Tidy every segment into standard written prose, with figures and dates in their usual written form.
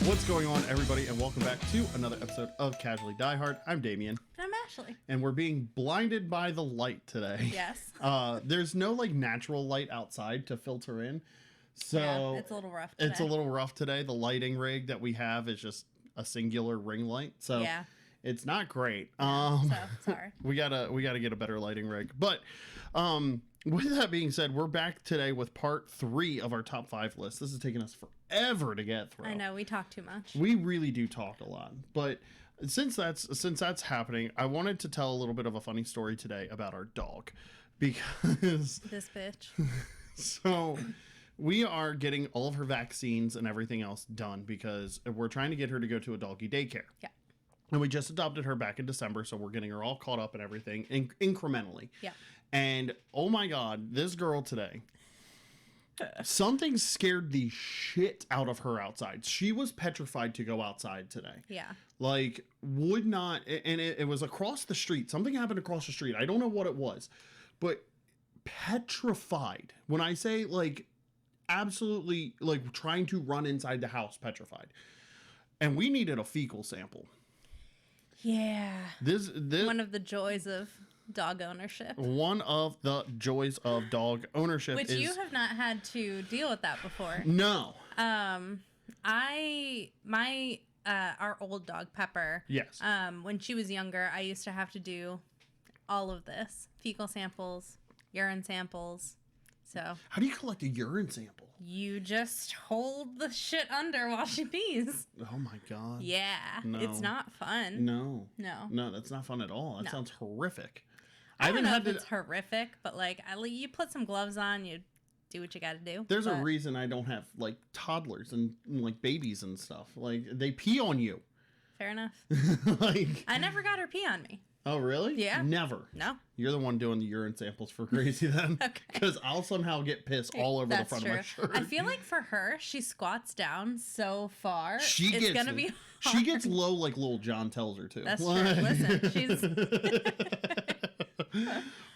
What's going on, everybody, and welcome back to another episode of Casually Die Hard. I'm Damian. And I'm Ashley. And we're being blinded by the light today. Yes. There's no, natural light outside to filter in. So yeah, it's a little rough today. It's a little rough today. The lighting rig that we have is just a singular ring light. So yeah. It's not great. So, sorry. We gotta get a better lighting rig. But with that being said, we're back today with part 3 of our top 5 list. This is taking us forever to get through. I know, we talk too much. We really do talk a lot. But since that's happening, I wanted to tell a little bit of a funny story today about our dog. Because this bitch. So we are getting all of her vaccines and everything else done because we're trying to get her to go to a doggy daycare. Yeah. And we just adopted her back in December, so we're getting her all caught up and everything incrementally. Yeah. And oh my God, this girl today, something scared the shit out of her outside. She was petrified to go outside today. Yeah. Would not, and it was across the street. Something happened across the street. I don't know what it was, but petrified. When I say absolutely trying to run inside the house, petrified. And we needed a fecal sample. Yeah. This one of the joys of dog ownership. One of the joys of dog ownership. Which you have not had to deal with that before. No. Our old dog Pepper. Yes. When she was younger, I used to have to do all of this: fecal samples, urine samples. So. How do you collect a urine sample? You just hold the shit under while she pees. Oh my God. Yeah. No. It's not fun. No, that's not fun at all. That sounds horrific. I don't know if it's horrific, but you put some gloves on, you do what you got to do. There's a reason I don't have toddlers and babies and stuff. They pee on you. Fair enough. I never got her pee on me. Oh, really? Yeah. Never. No. You're the one doing the urine samples for Crazy then. Okay. Because I'll somehow get piss all over the front of my shirt. I feel like for her, she squats down so far. It's going to be hard. She gets low like Little John tells her to. That's true. Listen, she's...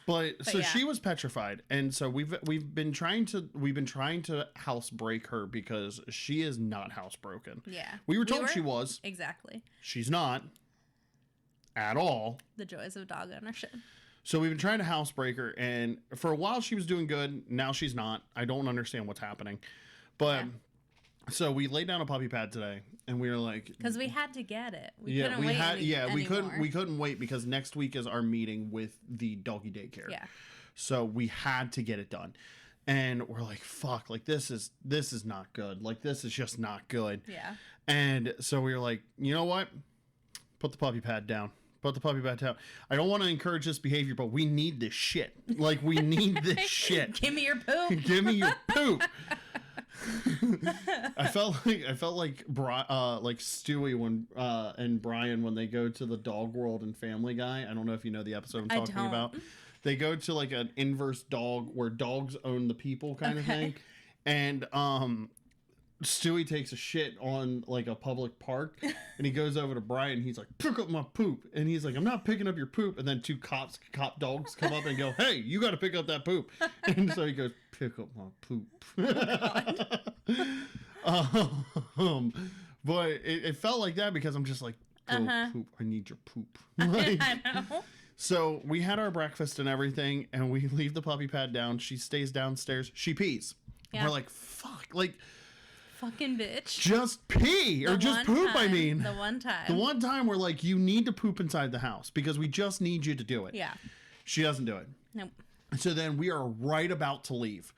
But so yeah. She was petrified, and so we've been trying to housebreak her because she is not housebroken. Yeah. We were told she was. Exactly. She's not. At all. The joys of dog ownership. So we've been trying to housebreak her, and for a while she was doing good. Now she's not. I don't understand what's happening. But so we laid down a puppy pad today, and we were like, because we had to get it. We couldn't wait anymore. We couldn't wait because next week is our meeting with the doggy daycare. Yeah. So we had to get it done. And we're like, fuck, this is not good. This is just not good. Yeah. And so we were like, you know what? Put the puppy pad down. Put the puppy pad down. I don't want to encourage this behavior, but we need this shit. We need this shit. Give me your poop. Give me your poop. I felt like Stewie when and Brian when they go to the dog world in Family Guy. I don't know if you know the episode I'm talking about. They go to an inverse dog where dogs own the people kind of thing. And Stewie takes a shit on a public park, and he goes over to Brian. He's like, pick up my poop. And he's like, I'm not picking up your poop. And then 2 cop dogs come up and go, hey, you got to pick up that poop. And so he goes, pick up my poop. But it felt like that because I'm just like, go poop. I need your poop. I know. So we had our breakfast and everything, and we leave the puppy pad down. She stays downstairs. She pees. Yeah. We're like, fuck. Fucking bitch. Just pee or just poop, I mean. The one time. The one time we're like, you need to poop inside the house because we just need you to do it. Yeah. She doesn't do it. Nope. So then we are right about to leave.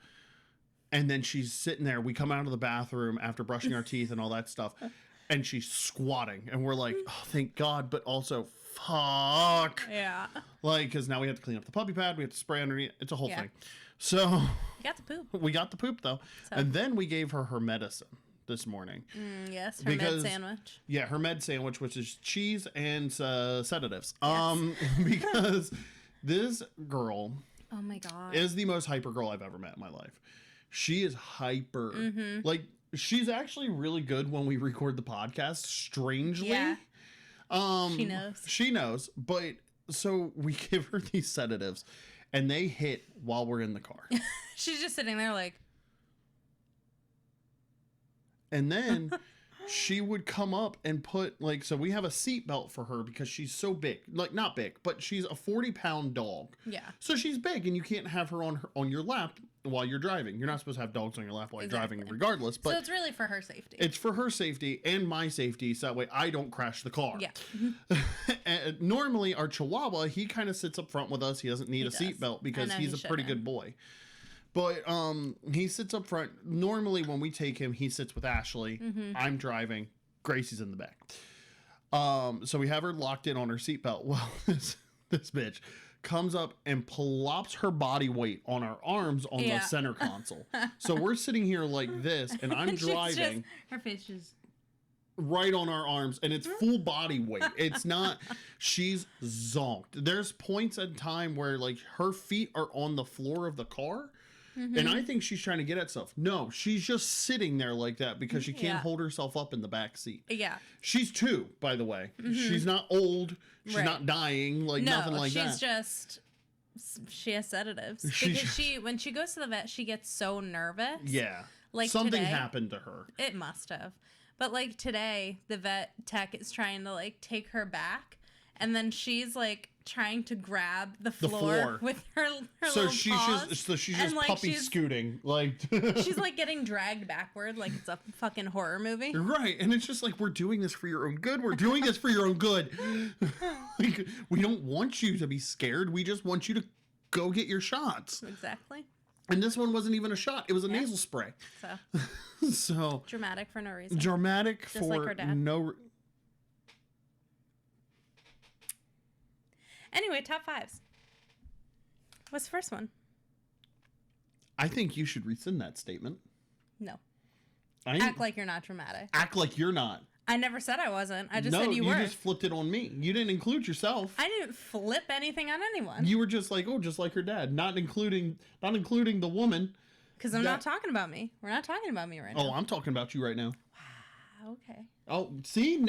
And then she's sitting there. We come out of the bathroom after brushing our teeth and all that stuff. And she's squatting. And we're like, oh, thank God. But also, fuck. Yeah. Because now we have to clean up the puppy pad. We have to spray underneath. It's a whole thing. So you got the poop. We got the poop though. So. And then we gave her medicine this morning. Yes, her med sandwich. Yeah, her med sandwich, which is cheese and sedatives. Yes. Because this girl, oh my God, is the most hyper girl I've ever met in my life. She is hyper. Mm-hmm. She's actually really good when we record the podcast. Strangely, yeah. She knows. She knows, but so we give her these sedatives. And they hit while we're in the car. She's just sitting there And then she would come up and put like, so we have a seat belt for her because she's so big, like not big, but she's a 40-pound dog. Yeah. So she's big, and you can't have her on your lap while you're driving. You're not supposed to have dogs on your lap while you're driving, regardless. But so it's really for her safety. It's for her safety and my safety, so that way I don't crash the car. Yeah. And normally our Chihuahua, he kind of sits up front with us. He doesn't need a seatbelt because he's a pretty good boy. But he sits up front. Normally when we take him, he sits with Ashley. I'm driving. Gracie's in the back. So we have her locked in on her seatbelt. Well, this bitch comes up and plops her body weight on our arms on the center console. So we're sitting here like this, and I'm driving. Her face just right on our arms, and it's full body weight. It's not, she's zonked. There's points in time where like her feet are on the floor of the car. And I think she's trying to get at stuff. No, she's just sitting there like that because she can't hold herself up in the back seat. Yeah. She's 2, by the way. She's not old. She's not dying. Like nothing like that. She has sedatives. Because when she goes to the vet, she gets so nervous. Yeah. Like something today, happened to her. It must have. But like today, the vet tech is trying to like take her back. And then she's like trying to grab the floor with her little paws. She's just like, puppy scooting. Like she's like getting dragged backward like it's a fucking horror movie. Right. And it's just like, we're doing this for your own good. We're doing this for your own good. Like, we don't want you to be scared. We just want you to go get your shots. Exactly. And this one wasn't even a shot. It was a nasal spray. So dramatic for no reason. Dramatic just for like her dad. no Anyway, top 5s. What's the first one? I think you should rescind that statement. No. Act like you're not dramatic. Act like you're not. I never said I wasn't. I just said you were. No, you just flipped it on me. You didn't include yourself. I didn't flip anything on anyone. You were just like, oh, just like her dad. Not including the woman. Because I'm not talking about me. We're not talking about me right now. Oh, I'm talking about you right now. Wow, okay. Oh, see,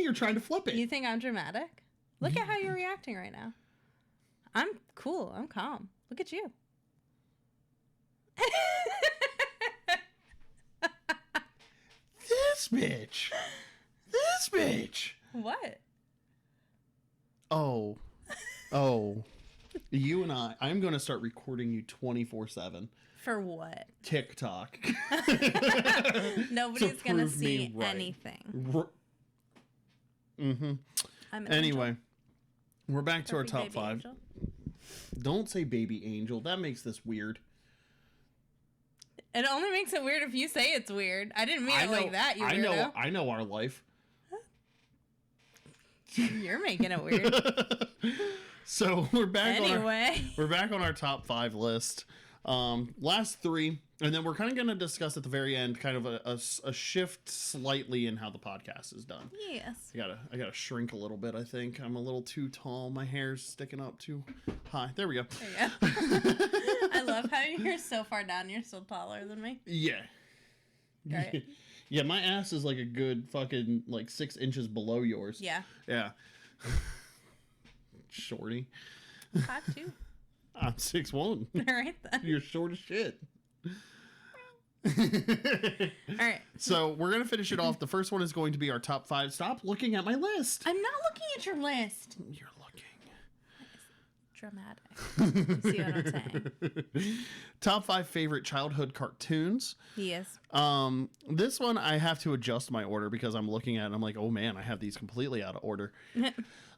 you're trying to flip it. You think I'm dramatic? Look at how you're reacting right now. I'm cool. I'm calm. Look at you. This bitch. What? Oh. You and I'm going to start recording you 24/7. For what? TikTok. Nobody's going to see anything. Anyway, we're back to our top 5. Angel? Don't say baby angel. That makes this weird. It only makes it weird if you say it's weird. I didn't mean it like that, you weirdo. I know our life. You're making it weird. So we're back anyway. We're back on our top 5 list. Last 3, and then we're kind of going to discuss at the very end kind of a shift slightly in how the podcast is done. Yes. I gotta shrink a little bit, I think. I'm a little too tall. My hair's sticking up too high. There we go. There you go. I love how you're so far down. You're still taller than me. Yeah. Right. Yeah, my ass is like a good fucking like 6 inches below yours. Yeah. Yeah. Shorty. 5'2". I'm 6'1". All right then. You're short as shit. All right. So we're going to finish it off. The first one is going to be our top 5. Stop looking at my list. I'm not looking at your list. You're looking. Dramatic. You see what I'm saying? Top 5 favorite childhood cartoons. Yes. This one I have to adjust my order because I'm looking at it and I'm like, oh man, I have these completely out of order.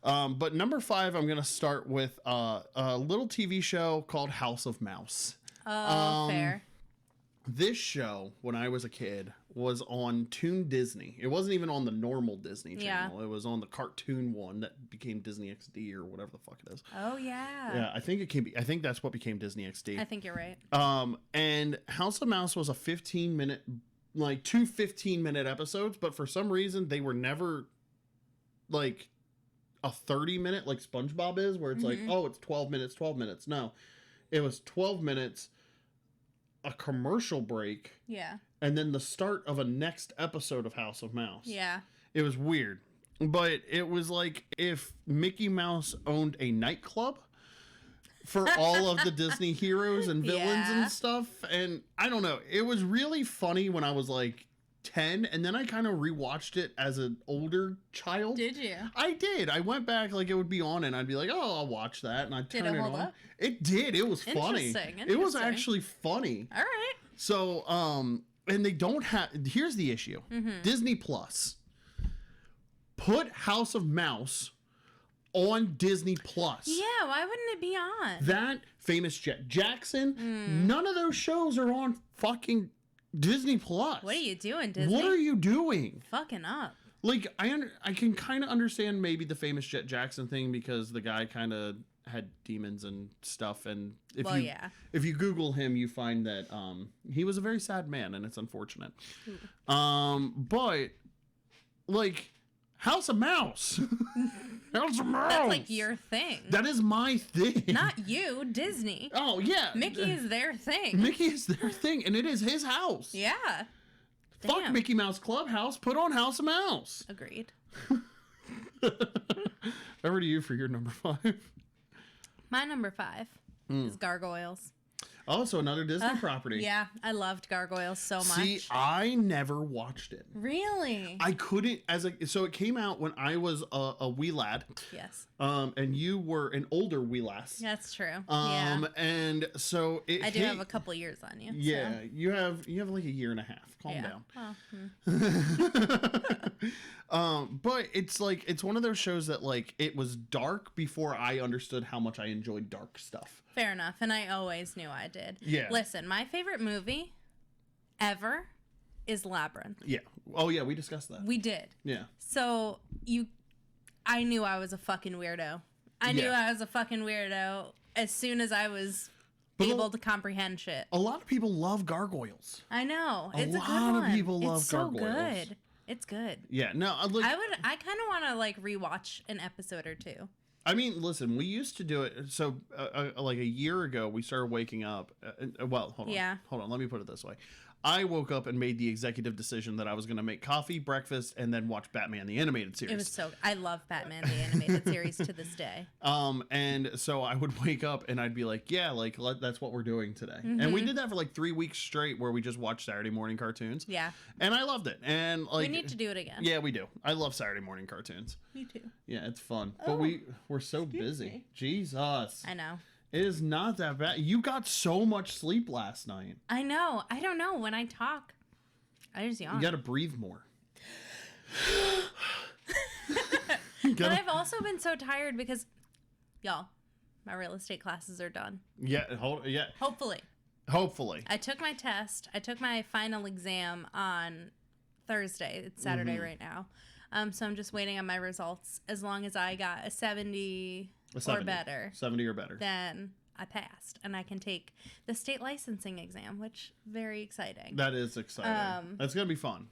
But number 5, I'm going to start with a little TV show called House of Mouse. Oh, fair. This show, when I was a kid, was on Toon Disney. It wasn't even on the normal Disney channel. Yeah. It was on the cartoon one that became Disney XD or whatever the fuck it is. Oh yeah. Yeah, I think that's what became Disney XD. I think you're right. And House of Mouse was a 15-minute, like 2 15-minute episodes, but for some reason they were never like a 30-minute like SpongeBob is, where it's like, oh, it's 12 minutes. No, it was 12 minutes. A commercial break, and then the start of a next episode of House of Mouse. Yeah, it was weird, but it was like if Mickey Mouse owned a nightclub for all of the Disney heroes and villains and stuff. And I don't know, it was really funny when I was like 10, and then I kind of rewatched it as an older child. Did you? I did. I went back, like, it would be on, and I'd be like, oh, I'll watch that, and I'd turn it on. Did it hold up? It did. It was funny. It was actually funny. All right. So, and they don't have, here's the issue. Disney Plus. Put House of Mouse on Disney Plus. Yeah, why wouldn't it be on? That, Famous Jackson, none of those shows are on fucking Disney Plus. What are you doing, Disney? What are you doing? Fucking up. Like, I can kind of understand maybe the Famous Jackson thing because the guy kind of had demons and stuff, and if you Google him, you find that he was a very sad man, and it's unfortunate. But like House of Mouse. House of Mouse. That's like your thing. That is my thing. Not you, Disney. Oh yeah. Mickey is their thing. Mickey is their thing, and it is his house. Yeah. Fuck Damn. Mickey Mouse Clubhouse. Put on House of Mouse. Agreed. Over to you for your number 5. My number 5 is Gargoyles. Oh, so another Disney property. Yeah, I loved Gargoyles so much. See, I never watched it. Really? I couldn't, so it came out when I was a wee lad. Yes. And you were an older wee lass. That's true. Yeah. And so I do have a couple years on you. Yeah, so. you have like a year and a half. Calm down. But it's like, it's one of those shows that like, it was dark before I understood how much I enjoyed dark stuff. Fair enough. And I always knew I did. Yeah. Listen, my favorite movie ever is Labyrinth. Yeah. Oh yeah, we discussed that. We did. Yeah. So I knew I was a fucking weirdo. I knew I was a fucking weirdo as soon as I was able to comprehend shit. A lot of people love Gargoyles. I know. It's a good one. A lot of people love it's Gargoyles. So good. It's good. Yeah. No, I kind of want to like rewatch an episode or two. I mean, listen, we used to do it. So, like a year ago, we started waking up. Well, hold on. Yeah. Hold on. Let me put it this way. I woke up and made the executive decision that I was going to make coffee, breakfast, and then watch Batman the Animated Series. It was so... I love Batman the Animated Series to this day. And so I would wake up and I'd be like, yeah, like that's what we're doing today. And we did that for like 3 weeks straight where we just watched Saturday morning cartoons. Yeah. And I loved it. And like... We need to do it again. Yeah, we do. I love Saturday morning cartoons. Me too. Yeah, it's fun. But we're so busy. Me. Jesus. I know. It is not that bad. You got so much sleep last night. I know. I don't know. When I talk, I just yawn. You gotta breathe more. But I've also been so tired because, y'all, my real estate classes are done. Yeah. Hopefully. I took my test. I took my final exam on Thursday. It's Saturday right now. So I'm just waiting on my results. As long as I got a 70 or better. 70 or better. Then I passed. And I can take the state licensing exam, which very exciting. That is exciting. That's going to be fun.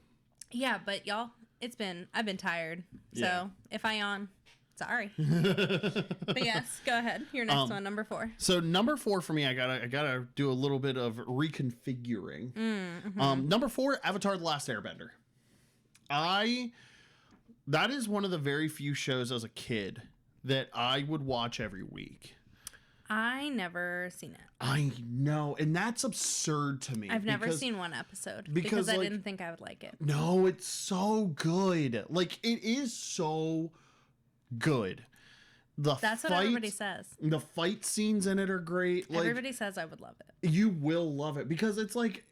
Yeah, but y'all, I've been tired. So if I yawn, sorry. But yes, go ahead. Your next one, number 4. So number 4 for me, I gotta do a little bit of reconfiguring. Number 4, Avatar: The Last Airbender. That is one of the very few shows as a kid that I would watch every week. I never seen it. I know, and that's absurd to me. I've never seen one episode because I didn't think I would like it. No, it's so good. Like, it is so good. That's what everybody says. The fight scenes in it are great. Like, everybody says I would love it. You will love it because it's like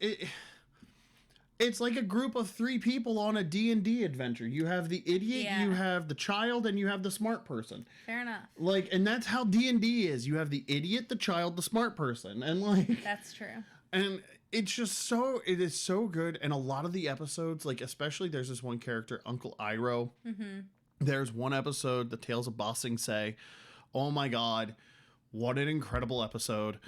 it's like a group of 3 people on a D&D adventure. You have the idiot, you have the child, and you have the smart person. Fair enough. Like, and that's how D&D is. You have the idiot, the child, the smart person. And like... That's true. And it's just it is so good. And a lot of the episodes, like, especially there's this one character, Uncle Iroh. There's one episode, The Tales of Ba Sing Se. Oh my God. What an incredible episode.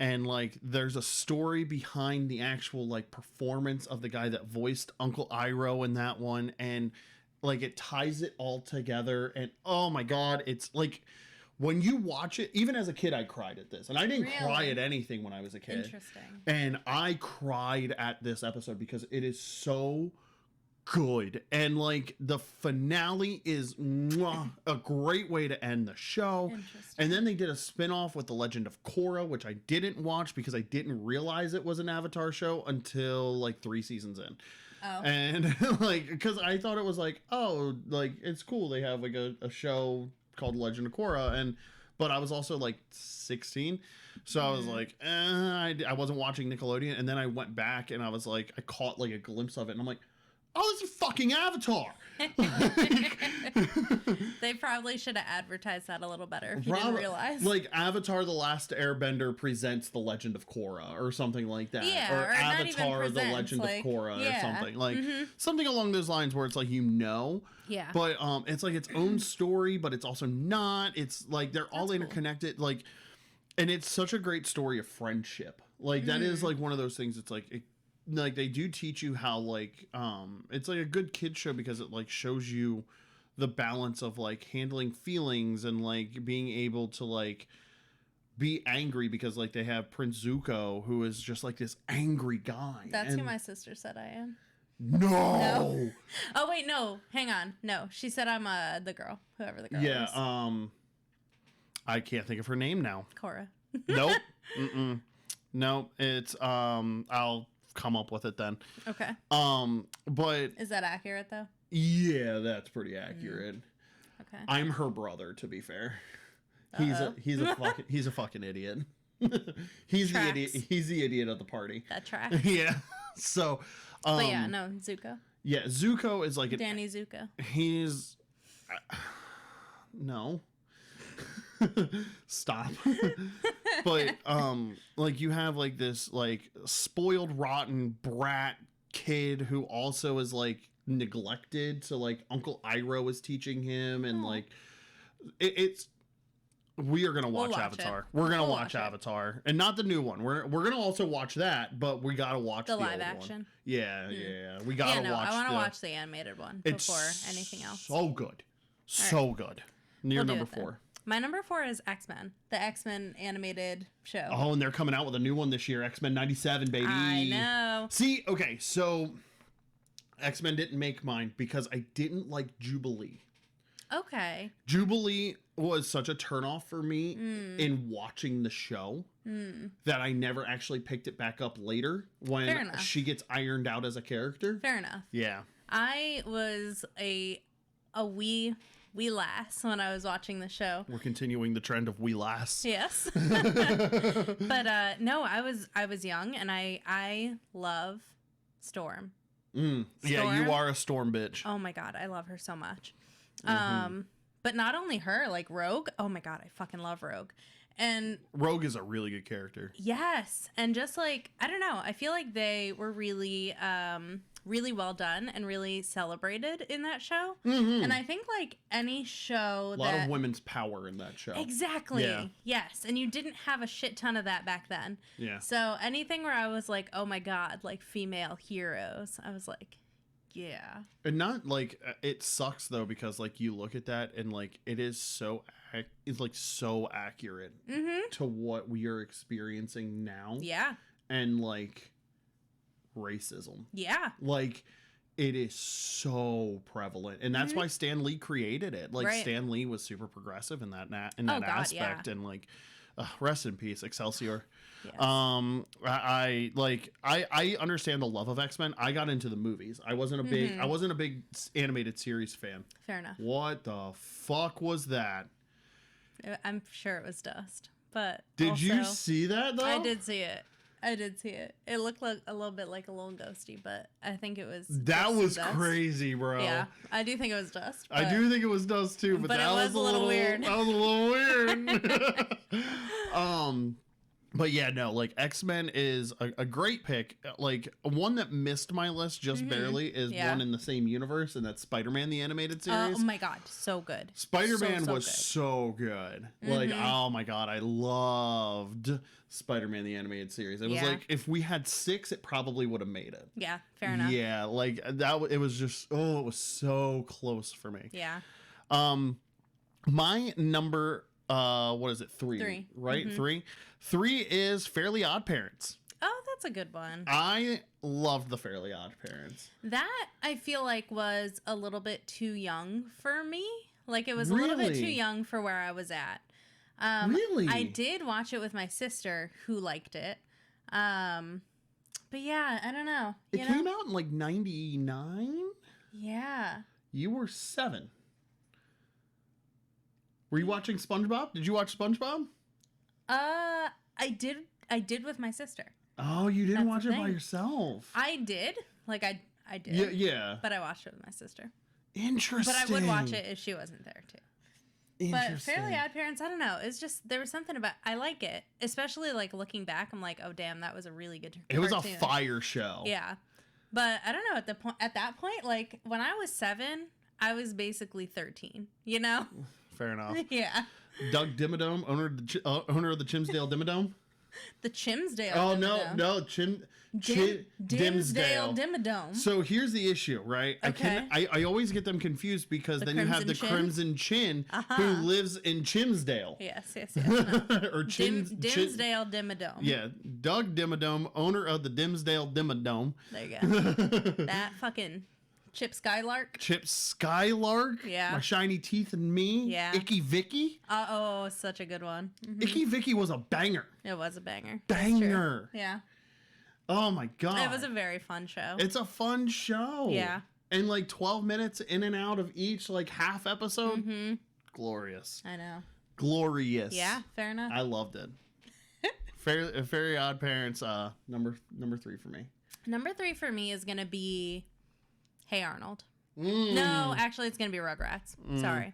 And like, there's a story behind the actual like performance of the guy that voiced Uncle Iroh in that one. And like, it ties it all together. And oh my God, it's like, when you watch it, even as a kid, I cried at this. And I didn't cry at anything when I was a kid. Interesting. And I cried at this episode because it is so good. And like, the finale is a great way to end the show. And then they did a spin-off with The Legend of Korra, which I didn't watch because I didn't realize it was an Avatar show until like 3 seasons in. Oh. And like, because I thought it was like, oh, like it's cool. They have like a show called Legend of Korra, but I was also like 16, so I was like, I wasn't watching Nickelodeon, and then I went back and I was like, I caught like a glimpse of it, and I'm like, oh, this is fucking Avatar. They probably should have advertised that a little better if you didn't realize. Like Avatar: The Last Airbender presents The Legend of Korra or something like that. Yeah, or Avatar: presents, The Legend of Korra or something. Like something along those lines where it's like, Yeah. But it's like its own story, but it's also not. It's like they're all interconnected. Cool. Like, and it's such a great story of friendship. Like that is like one of those things. It's like like they do teach you how like it's like a good kid show because it like shows you the balance of like handling feelings and like being able to like be angry, because like they have Prince Zuko, who is just like this angry guy. That's who my sister said I am. No. Oh wait, no. Hang on. No, she said I'm the girl, whoever the girl is. Yeah. I can't think of her name now. Korra. Nope. No, it's I'll come up with it then. Okay. But is that accurate though? Yeah, that's pretty accurate. Okay. I'm her brother, to be fair. He's a fucking idiot. He's the idiot. He's the idiot of the party. That tracks. Yeah. So. But yeah, no, Zuko. Yeah, Zuko is like Danny Zuko. He's no. Stop. But like you have like this like spoiled rotten brat kid who also is like neglected, so like Uncle Iroh is teaching him, and like it's we are gonna watch Avatar. We're gonna watch Avatar, and not the new one. We're gonna also watch that, but we gotta watch the live old action one. Yeah. We gotta watch. I want to watch the animated one before anything else. So good, so good. Near number 4. My number 4 is X-Men, the X-Men animated show. Oh, and they're coming out with a new one this year, X-Men 97, baby. I know. See, okay, so X-Men didn't make mine because I didn't like Jubilee. Okay. Jubilee was such a turnoff for me in watching the show that I never actually picked it back up later when she gets ironed out as a character. Fair enough. Yeah. I was a wee lass when I was watching the show. We're continuing the trend of wee lass. Yes. But no, I was young, and I love Storm. Yeah, you are a Storm bitch. Oh my god, I love her so much. But not only her, like Rogue. Oh my god, I fucking love Rogue. And Rogue is a really good character. Yes, and just like I don't know, I feel like they were really really well done and really celebrated in that show. And I think like any show, a lot of women's power in that show. Exactly. Yeah. Yes, and you didn't have a shit ton of that back then. Yeah. So anything where I was like, oh my god, like female heroes, I was like, yeah. And not like it sucks though, because like you look at that and like it is it's like so accurate to what we are experiencing now. Yeah. And like racism. Yeah. Like it is so prevalent, and that's why Stan Lee created it. Like Stan Lee was super progressive in that aspect, and like rest in peace, Excelsior. Yes. I understand the love of X-Men. I got into the movies. I wasn't a big animated series fan. Fair enough. What the fuck was that? I'm sure it was dust, but did you see that though? I did see it. It looked like a little bit like a little ghosty, but I think it was. That was crazy, bro. Yeah, I do think it was dust. I do think it was dust too, but that was a little weird. That was a little weird. But yeah, no, like X-Men is a great pick. Like one that missed my list just barely is one in the same universe, and that's Spider-Man the animated series. Oh my god, so good. Spider-Man was so good. Like, oh my god, I loved Spider-Man the animated series. It was like if we had 6, it probably would have made it. Yeah, fair enough. Yeah, like that. It was just it was so close for me. Yeah. My number. What is it? 3. Right? 3 is Fairly Odd Parents. Oh, that's a good one. I loved the Fairly Odd Parents. That I feel like was a little bit too young for me. Like it was a little bit too young for where I was at. Really? I did watch it with my sister who liked it. But But yeah, I don't know. It came out in like 99? Yeah. You were 7. Were you watching SpongeBob? Did you watch SpongeBob? I did with my sister. Oh, you didn't watch it by yourself. I did. Like I did. Yeah, yeah. But I watched it with my sister. Interesting. But I would watch it if she wasn't there too. But Fairly Odd Parents, I don't know. It's just there was something about I like it, especially like looking back. I'm like, oh damn, that was a really good cartoon. It was a fire show. Yeah, but I don't know at that point, like when I was 7, I was basically 13. You know. Fair enough. Yeah. Doug Dimmadome, owner of the Chimsdale Dimmadome. The Chimsdale. Oh Dimmadome. no, Dimsdale Dimmadome. So here's the issue, right? Okay. I always get them confused because then you have the Crimson Chin who lives in Chimsdale. Yes. No. Or Dimsdale Dimmadome. Yeah, Doug Dimmadome, owner of the Dimsdale Dimmadome. There you go. That fucking Chip Skylark. Yeah. My Shiny Teeth and Me. Yeah. Icky Vicky. Oh, such a good one. Mm-hmm. Icky Vicky was a banger. It was a banger. Banger. Yeah. Oh my God. It was a very fun show. It's a fun show. Yeah. And like 12 minutes in and out of each like half episode. Mm-hmm. Glorious. I know. Glorious. Yeah, fair enough. I loved it. Very Odd Parents, number 3 for me. Number 3 for me is gonna be Hey Arnold. No, actually it's gonna be Rugrats. Sorry.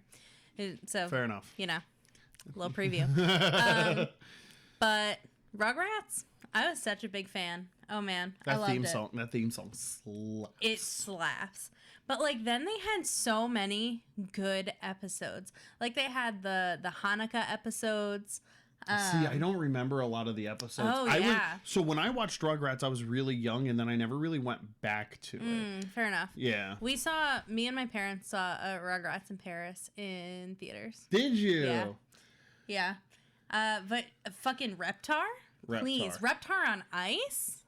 So fair enough. You know, a little preview. But Rugrats, I was such a big fan. Oh man, I loved it. That theme song slaps. It slaps. But like then they had so many good episodes. Like they had the Hanukkah episodes. See, I don't remember a lot of the episodes. Oh, yeah. So when I watched Rugrats, I was really young, and then I never really went back to it. Fair enough. Yeah. Me and my parents saw Rugrats in Paris in theaters. Did you? Yeah. But fucking Reptar? Please, Reptar on ice?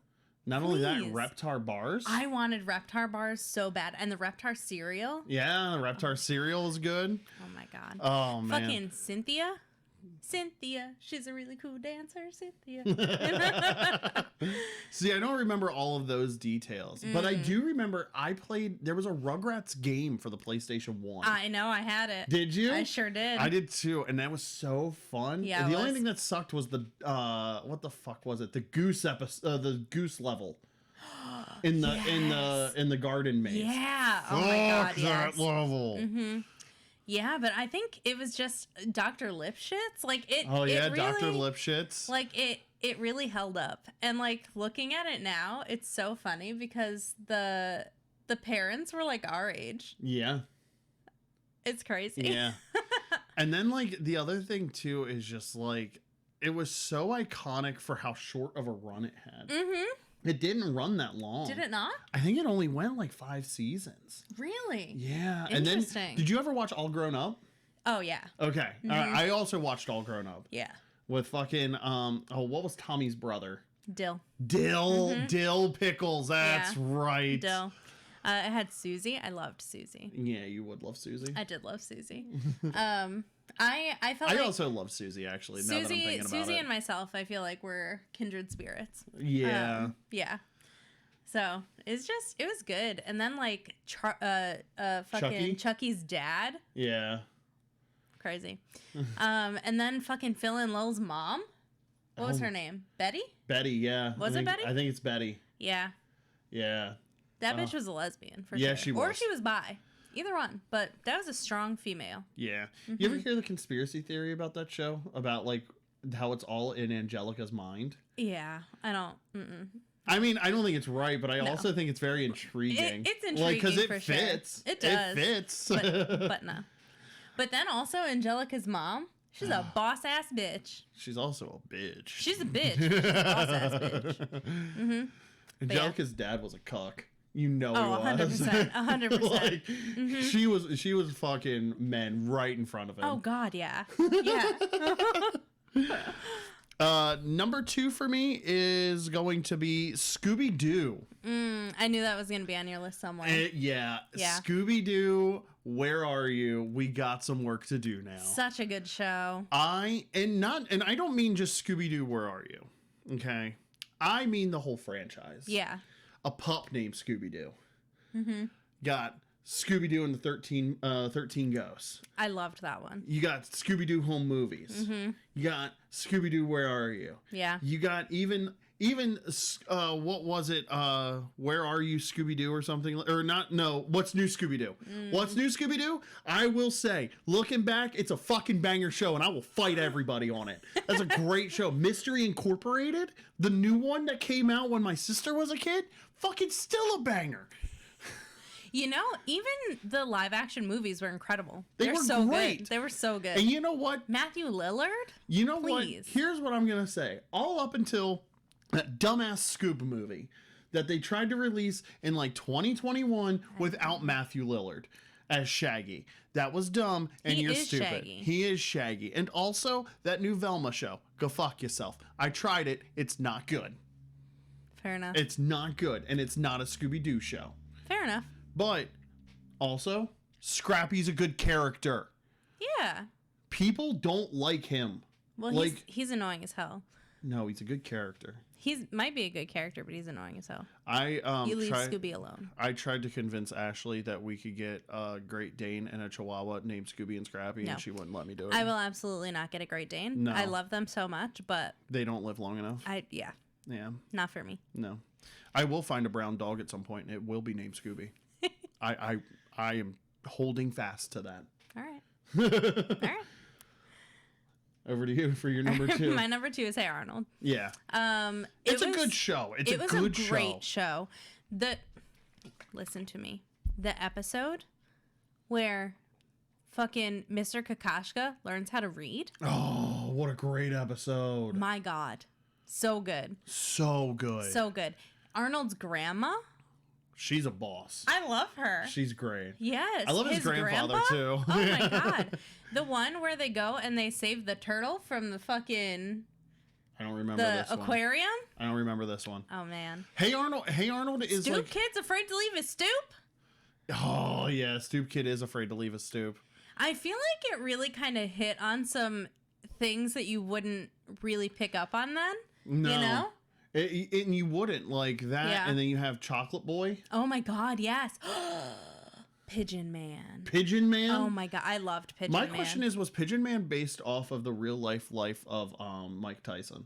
Not only that, Reptar bars. I wanted Reptar bars so bad. And the Reptar cereal. Yeah, the Reptar cereal is good. Oh, my God. Oh, man. Fucking Cynthia. She's a really cool dancer, Cynthia. See, I don't remember all of those details, but I do remember there was a Rugrats game for the PlayStation 1. I know, I had it. Did you? I sure did. I did too, and that was so fun. Yeah, the only thing that sucked was the what the fuck was it? The goose episode, the goose level. In the garden maze. Yeah. Oh my God, yes. That level. Mm-hmm. Yeah, but I think it was just Dr. Lipschitz. Like it. Oh yeah, it really, Dr. Lipschitz. Like it really held up. And like looking at it now, it's so funny because the parents were like our age. Yeah. It's crazy. Yeah. And then like the other thing too is just like it was so iconic for how short of a run it had. Mm-hmm. It didn't run that long. Did it not? I think it only went like 5 seasons. Really? Yeah. Interesting. And then, did you ever watch All Grown Up? Oh, yeah. Okay. Mm-hmm. I also watched All Grown Up. Yeah. With fucking, what was Tommy's brother? Dill. Mm-hmm. Dill Pickles. That's right. Dill. It had Susie. I loved Susie. Yeah, you would love Susie. I did love Susie. I felt I also love Susie, actually. Now that I'm thinking about Susie it. and myself, I feel like we're kindred spirits. Yeah. Yeah. So it was good. And then like fucking Chucky's dad. Yeah. Crazy. And then fucking Phil and Lil's mom. What was her name? Betty? Betty, yeah. Was it Betty? I think it's Betty. Yeah. Yeah. That bitch was a lesbian, for sure. Yeah, she was. Or she was bi. Either one. But that was a strong female. Yeah. You ever hear the conspiracy theory about that show? About, like, how it's all in Angelica's mind? Yeah. I don't... I mean, I don't think it's right, but I also think it's very intriguing. It's intriguing, like, because it fits. Sure. It does. It fits. But no. But then also Angelica's mom, she's a boss-ass bitch. She's also a bitch. She's a bitch. She's a boss-ass bitch. Mm-hmm. Angelica's dad was a cuck. You know he was. 100%. Like, she was fucking men right in front of him. Oh God, yeah. Yeah. Number 2 for me is going to be Scooby-Doo. I knew that was going to be on your list somewhere. Yeah. Scooby-Doo, where are you? We got some work to do now. Such a good show. And I don't mean just Scooby-Doo, where are you? Okay. I mean the whole franchise. Yeah. A pup named Scooby-Doo. Mm-hmm. Got Scooby-Doo and the 13 Ghosts. I loved that one. You got Scooby-Doo Home Movies. Mm-hmm. You got Scooby-Doo Where Are You? Yeah. You got even what was it? Where Are You, Scooby-Doo or something? Or not? No. What's New Scooby-Doo? What's New Scooby-Doo? I will say, looking back, it's a fucking banger show, and I will fight everybody on it. That's a great show. Mystery Incorporated, the new one that came out when my sister was a kid, fucking still a banger. You know, even the live action movies were incredible. They were so great. Good. They were so good. And you know what? Matthew Lillard? You know Please. what? Here's what I'm going to say. All up until that dumbass Scoob movie that they tried to release in like 2021 without Matthew Lillard as Shaggy. That was dumb, and you're stupid. Shaggy. He is Shaggy. And also, that new Velma show. Go fuck yourself. I tried it. It's not good. Fair enough. It's not good, and it's not a Scooby-Doo show. Fair enough. But, also, Scrappy's a good character. Yeah. People don't like him. Well, like, he's annoying as hell. No, he's a good character. He might be a good character, but he's annoying as hell. You leave Scooby alone. I tried to convince Ashley that we could get a Great Dane and a Chihuahua named Scooby and Scrappy, and she wouldn't let me do it. I will absolutely not get a Great Dane. No. I love them so much, but they don't live long enough. Yeah. Yeah. Not for me. No. I will find a brown dog at some point, and it will be named Scooby. I am holding fast to that. All right. All right. Over to you for your number 2. My number 2 is Hey Arnold. Yeah. It's a good show. It was a great show. Listen to me. The episode where fucking Mr. Kakashka learns how to read. Oh, what a great episode. My God. So good. So good. So good. Arnold's grandma. She's a boss. I love her. She's great. Yes. I love his grandfather too. Oh my God. The one where they go and they save the turtle from the fucking... I don't remember this aquarium? I don't remember this one. Oh man. Hey Arnold is Stoop like... Kid's afraid to leave his stoop? Oh yeah, Stoop Kid is afraid to leave his stoop. I feel like it really kind of hit on some things that you wouldn't really pick up on then. No. You know? And you wouldn't like that. Yeah. And then you have Chocolate Boy. Oh my God, yes. Pigeon Man. Pigeon Man? Oh my God, I loved Pigeon Man. My question is, was Pigeon Man based off of the real life of Mike Tyson?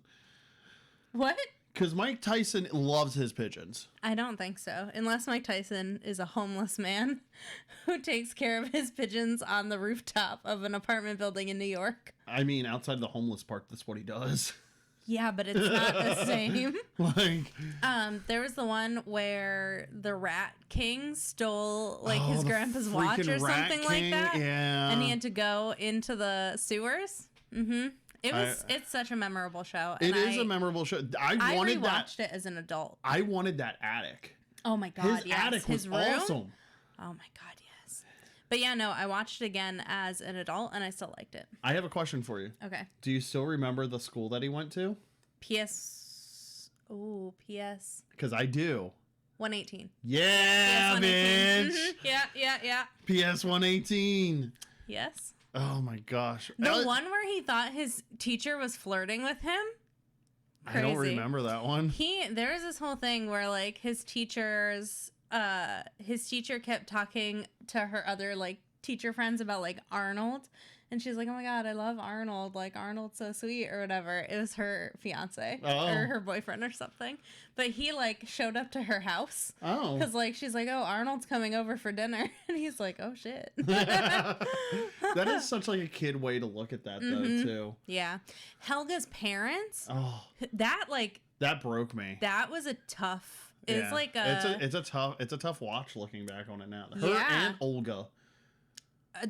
What? Because Mike Tyson loves his pigeons. I don't think so. Unless Mike Tyson is a homeless man who takes care of his pigeons on the rooftop of an apartment building in New York. I mean, outside the homeless part, that's what he does. Yeah, but it's not the same. Like, there was the one where the Rat King stole like his grandpa's watch or something like that. Yeah. And he had to go into the sewers. Mm-hmm. It's such a memorable show. And it is a memorable show. I rewatched it as an adult. I wanted that attic. Oh my God, his attic was awesome. Oh my God, yes. But yeah, no, I watched it again as an adult and I still liked it. I have a question for you. Okay. Do you still remember the school that he went to? PS. Because I do. 118. Yeah, PS 118. bitch. Mm-hmm. Yeah. PS 118. Yes. Oh my gosh. The one where he thought his teacher was flirting with him? Crazy. I don't remember that one. There was this whole thing where like his teacher kept talking to her other like teacher friends about like Arnold, and she's like, oh my God, I love Arnold, like Arnold's so sweet or whatever. It was her fiance or her boyfriend or something, but he like showed up to her house because like she's like, oh, Arnold's coming over for dinner, and he's like, oh shit. That is such like a kid way to look at that though. Too. Yeah. Helga's parents, that broke me. that was a tough. It's like it's a tough watch looking back on it now. Her and Olga.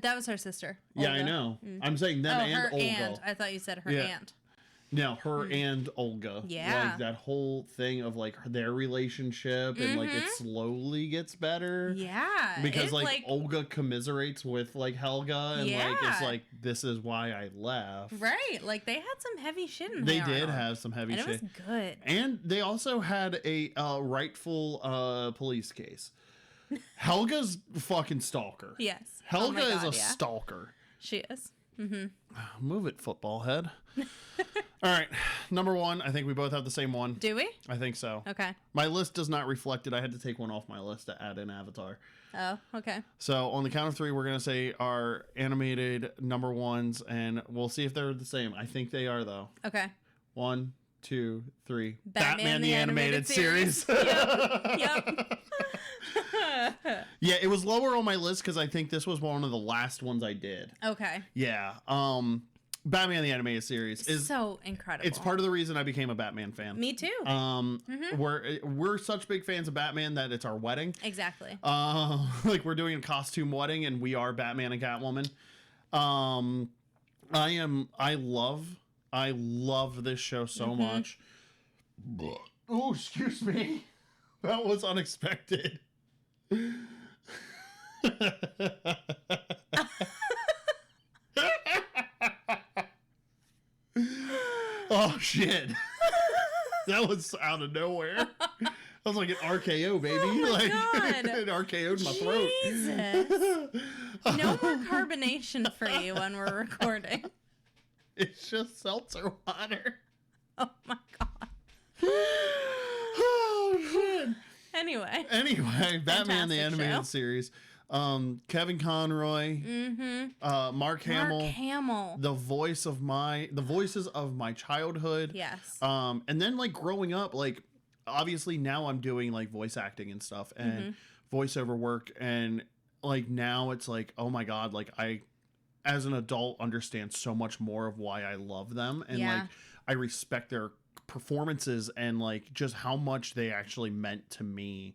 That was her sister. Olga. Yeah, I know. I'm saying them and her Olga. Aunt. I thought you said her aunt. No, her and Olga. Yeah. Like that whole thing of like their relationship and like it slowly gets better. Yeah. Because like Olga commiserates with like Helga and like it's like, this is why I left. Right. Like they had some heavy shit in there. They did have some heavy shit. And it was good. And they also had a rightful police case. Helga's fucking stalker. Yes. Helga is a stalker. She is. Mm-hmm. Move it, football head. All right. Number 1, I think we both have the same one. Do we? I think so. Okay. My list does not reflect it. I had to take one off my list to add in Avatar. Oh, okay. So on the count of 3, we're going to say our animated number 1s, and we'll see if they're the same. I think they are, though. Okay. 1, 2, 3. Batman the animated series. Yep. Yeah, it was lower on my list because I think this was one of the last ones I did. Okay. Yeah. Batman the animated series is so incredible. It's part of the reason I became a Batman fan. Me too. We're such big fans of Batman that it's our wedding. Exactly. Like we're doing a costume wedding and we are Batman and Catwoman. I love this show so much. Oh, excuse me. That was unexpected. Oh shit. That was out of nowhere. That was like an RKO, baby. Oh like God. It RKO'd my throat. Jesus. No more carbonation for you when we're recording. It's just seltzer water. Oh my God. Oh shit. Anyway, Batman the fantastic animated show. series. Kevin Conroy, Mark Hamill, the voices of my childhood. Yes. And then like growing up, like obviously now I'm doing like voice acting and stuff and voiceover work, and like now it's like, oh my God, like I as an adult understand so much more of why I love them, and like I respect their performances and like just how much they actually meant to me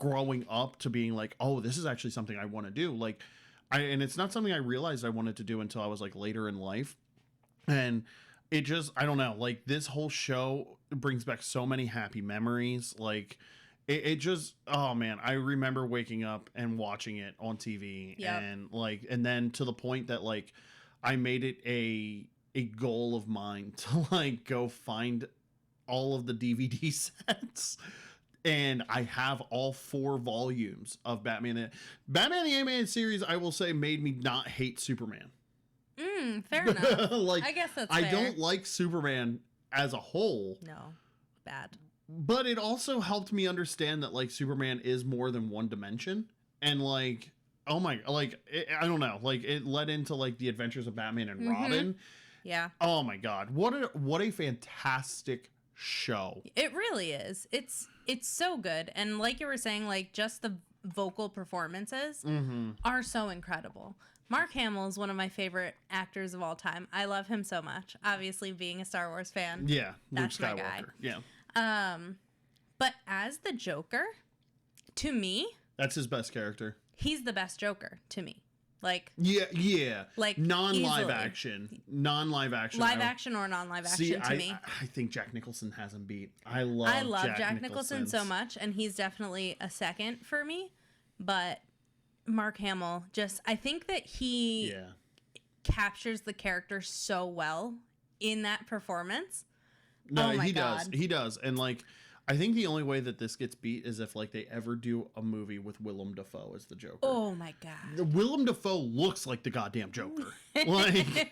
growing up, to being like, oh, this is actually something I want to do. Like and it's not something I realized I wanted to do until I was like later in life. And it just, I don't know, like this whole show brings back so many happy memories. Like it just, oh man, I remember waking up and watching it on TV and like, and then to the point that like I made it a goal of mine to like go find all of the DVD sets, and I have all 4 volumes of Batman the Animated Series. I will say made me not hate Superman. Fair enough. Like I guess that's I fair. don't like Superman as a whole. No, bad. But it also helped me understand that like Superman is more than one dimension, and like, oh my, like I don't know, like it led into like the adventures of Batman and Robin. Yeah. Oh my God, what a fantastic show. It really is. It's so good, and like you were saying, like just the vocal performances are so incredible. Mark Hamill is one of my favorite actors of all time. I love him so much. Obviously, being a Star Wars fan. Yeah, that's Luke my guy. Skywalker. Yeah. But as the Joker, to me, that's his best character. He's the best Joker to me. Like like non-live action, live action or non-live action to me. I think Jack Nicholson has him beat. I love Jack Nicholson so much, and he's definitely a second for me. But Mark Hamill, I think that he captures the character so well in that performance. No, he does, and like I think the only way that this gets beat is if like they ever do a movie with Willem Dafoe as the Joker. Oh my God. Willem Dafoe looks like the goddamn Joker. Like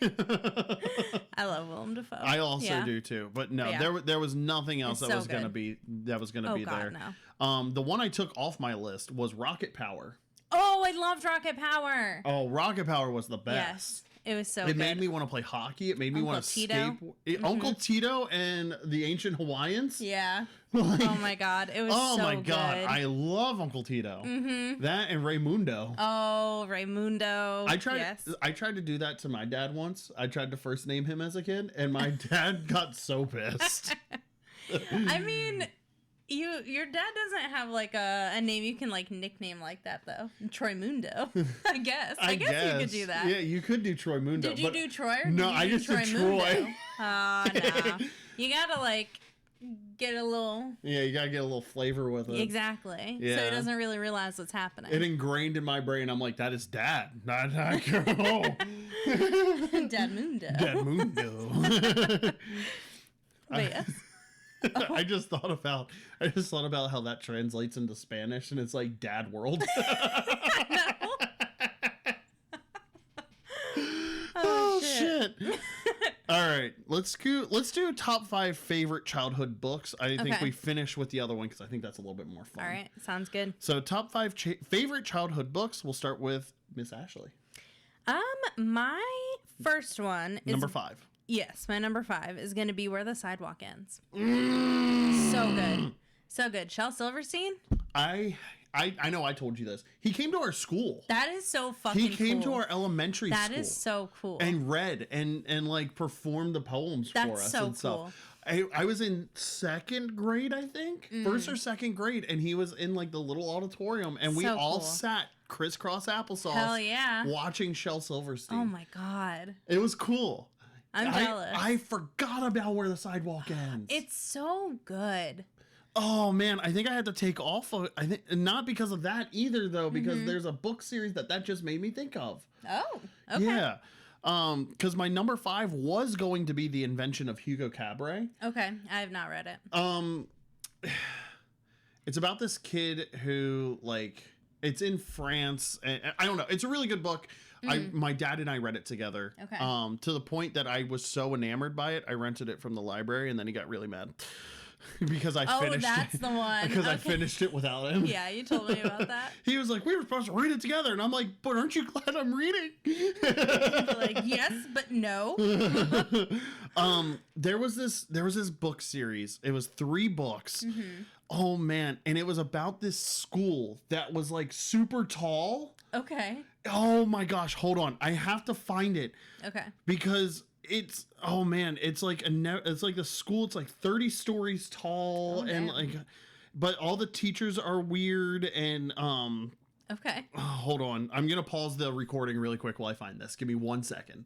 I love Willem Dafoe. I also do too. But no, there was nothing else that was gonna be there. No. The one I took off my list was Rocket Power. Oh, I loved Rocket Power. Oh, Rocket Power was the best. Yes. It was so good. It made me want to play hockey. It made me want to skateboard. Uncle Tito and the Ancient Hawaiians. Yeah. Like, oh my God. It was so good. Oh my God. I love Uncle Tito. That and Raymundo. Oh, Raymundo. I tried to do that to my dad once. I tried to first name him as a kid, and my dad got so pissed. I mean, your dad doesn't have like a name you can like nickname like that though. Troy Mundo. I guess you could do that. Yeah, you could do Troy Mundo. Did you do Troy? Or no, I just did Troy. Oh no. You gotta like get a little. Yeah, you gotta get a little flavor with it. Exactly. Yeah. So he doesn't really realize what's happening. It ingrained in my brain. I'm like, that is Dad, not girl. Dad Mundo. Dad Mundo. But yes. I just thought about how that translates into Spanish, and it's like Dad World. Oh shit. All right. Let's do top 5 favorite childhood books. I think we finish with the other one because I think that's a little bit more fun. All right. Sounds good. So top 5 favorite childhood books. We'll start with Miss Ashley. My first one is number 5. Yes, my number 5 is going to be Where the Sidewalk Ends. So good. Shel Silverstein? I know I told you this. He came to our school. That is so fucking cool. He came to our elementary school. That is so cool. And read and like performed the poems for us so and cool. stuff. I was in 2nd grade, I think. 1st or 2nd grade, and he was in like the little auditorium, and we all sat crisscross applesauce. Hell yeah. Watching Shel Silverstein. Oh my God. It was cool. I'm jealous. I forgot about Where the Sidewalk Ends. It's so good. Oh man, I think I had to take off of, I think not because of that either though, because there's a book series that just made me think of. Oh, okay. Yeah. Because my number 5 was going to be The Invention of Hugo Cabret. Okay, I have not read it. It's about this kid who like it's in France. And I don't know. It's a really good book. My dad and I read it together. Okay. To the point that I was so enamored by it, I rented it from the library, and then he got really mad. Because I finished that's the one. Because I finished it without him. Yeah, you told me about that. He was like, we were supposed to read it together. And I'm like, but aren't you glad I'm reading? Like, yes, but no. There was this book series. It was 3 books. Oh, man. And it was about this school that was like super tall. Okay. Oh, my gosh. Hold on. I have to find it. Okay. Because it's, oh man, it's like it's like the school, it's like 30 stories tall, and like, but all the teachers are weird, and okay. Hold on, I'm gonna pause the recording really quick while I find this. Give me 1 second.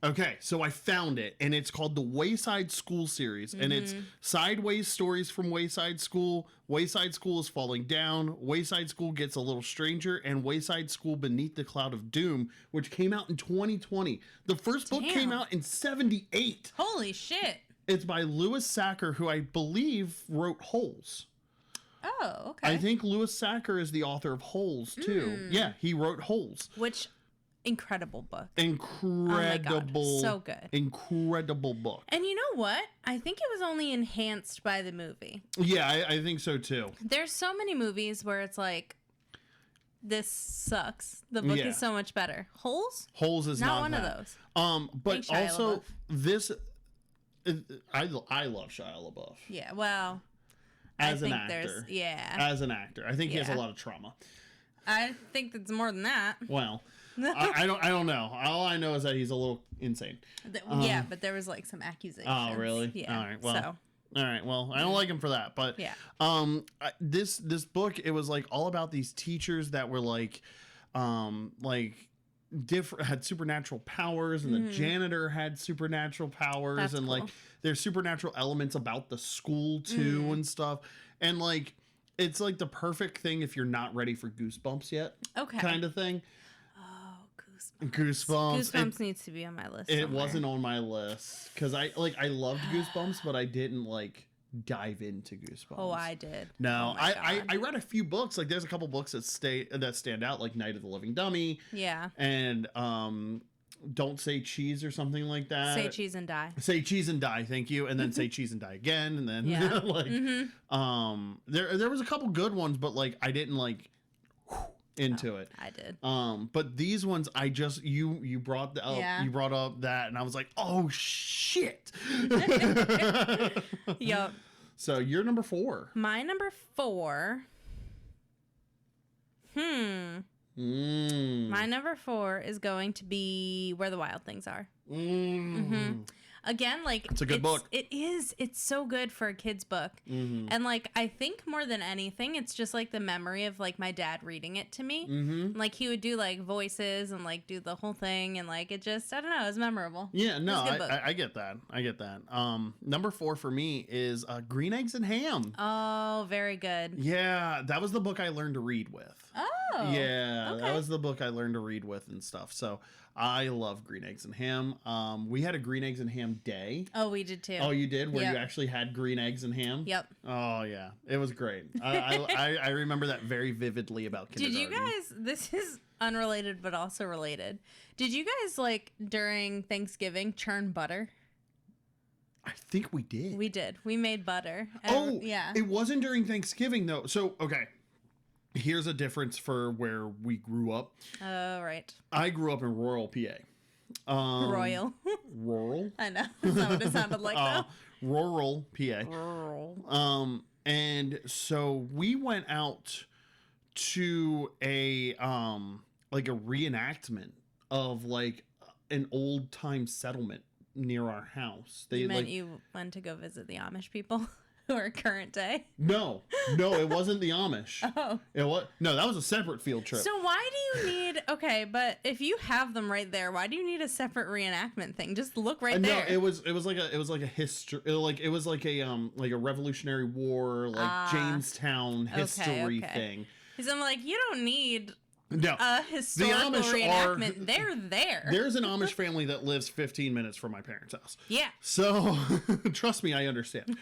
Okay, so I found it, and it's called the Wayside School series, and it's sideways stories from Wayside School. Wayside School is falling down. Wayside School gets a little stranger, and Wayside School Beneath the Cloud of Doom, which came out in 2020. The first book came out in 1978. Holy shit. It's by Lewis Sacker, who I believe wrote Holes. Oh, okay. I think Lewis Sacker is the author of Holes, too. Yeah, he wrote Holes. Which... incredible book. Incredible. Oh my God. So good. Incredible book. And you know what? I think it was only enhanced by the movie. Yeah, I think so too. There's so many movies where it's like, this sucks. The book is so much better. Holes? Holes is not one that. Of those. But also this, I love Shia LaBeouf. Yeah, well, as an actor. As an actor. I think he has a lot of trauma. I think it's more than that. Well, I don't know. All I know is that he's a little insane. Yeah, but there was like some accusations. Oh, really? Yeah. All right. Well. All right. Well, I don't like him for that, but yeah. This book, it was like all about these teachers that were like different, had supernatural powers, and the janitor had supernatural powers. That's and cool. Like there's supernatural elements about the school too and stuff, and like it's like the perfect thing if you're not ready for Goosebumps yet. Okay. Kind of thing. Goosebumps needs to be on my list. It wasn't on my list because I loved Goosebumps, but I didn't like dive into Goosebumps. Oh, I did. No, I read a few books. Like there's a couple books that stand out, like Night of the Living Dummy. Yeah. And Don't Say Cheese or something like that. Say Cheese and Die. Say Cheese and Die, thank you. And then Say Cheese and Die again, and then there was a couple good ones, but like I didn't like into it. I did. But these ones I just you brought you brought up that, and I was like, "Oh shit." Yep. So you're number 4. My number 4. My number 4 is going to be Where the Wild Things Are. Again, like it's a good book. It is. It's so good for a kid's book. And like I think more than anything, it's just like the memory of like my dad reading it to me. Like he would do like voices and like do the whole thing, and like it just, I don't know, it was memorable. Yeah, no, I get that. I get that. Number 4 for me is Green Eggs and Ham. Oh, very good. Yeah, that was the book I learned to read with. Oh. Yeah, okay. That was the book I learned to read with and stuff. So I love Green Eggs and Ham. We had a Green Eggs and Ham day. Oh, we did too. Oh, you did? Where you actually had green eggs and ham? Yep. Oh, yeah. It was great. I remember that very vividly about kindergarten. Did you guys, this is unrelated but also related. Did you guys, like, during Thanksgiving churn butter? I think we did. We did. We made butter. Yeah. It wasn't during Thanksgiving, though. So, okay. Here's a difference for where we grew up. Oh, right. I grew up in rural PA. Royal. Rural? I know. That's not what it sounded like, though. Rural PA. Rural. And so we went out to a like a reenactment of like an old time settlement near our house. You meant you went to go visit the Amish people who are current day? No, it wasn't the Amish. Oh. That was a separate field trip. So why do you need, okay, but if you have them right there, why do you need a separate reenactment thing? Just look right there. No, it was like a history, it was like a Revolutionary War, like Jamestown history thing. Because I'm like, you don't need no, a historical reenactment. They're there. There's an Amish family that lives 15 minutes from my parents' house. Yeah. So, trust me, I understand.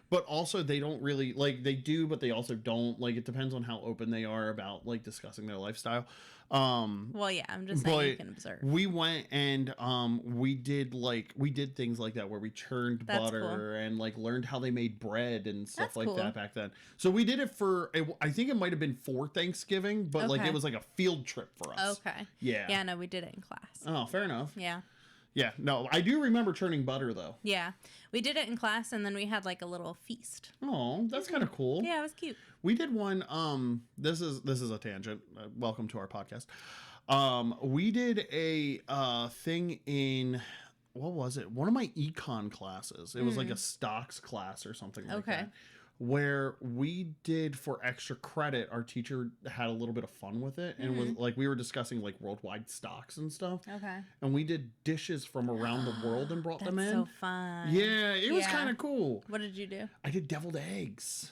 But also, they don't really, like, they do, but they also don't. Like, it depends on how open they are about, like, discussing their lifestyle. Well, yeah, I'm just saying you can observe. We went and we did things like that where we churned butter and like learned how they made bread and stuff that back then. So we did it for, I think it might have been for Thanksgiving, but like it was like a field trip for us. Okay. Yeah. Yeah, no, we did it in class. Oh, fair enough. Yeah. Yeah, no, I do remember churning butter though. Yeah, we did it in class, and then we had like a little feast. Oh, that's kind of cool. Yeah, it was cute. We did one. This is a tangent. Welcome to our podcast. We did a thing in, what was it? One of my econ classes. It was like a stocks class or something like that. Where we did, for extra credit, our teacher had a little bit of fun with it, and was like, we were discussing like worldwide stocks and stuff. Okay. And we did dishes from around the world and brought them in. That's so fun. Yeah, it was kind of cool. What did you do? I did deviled eggs.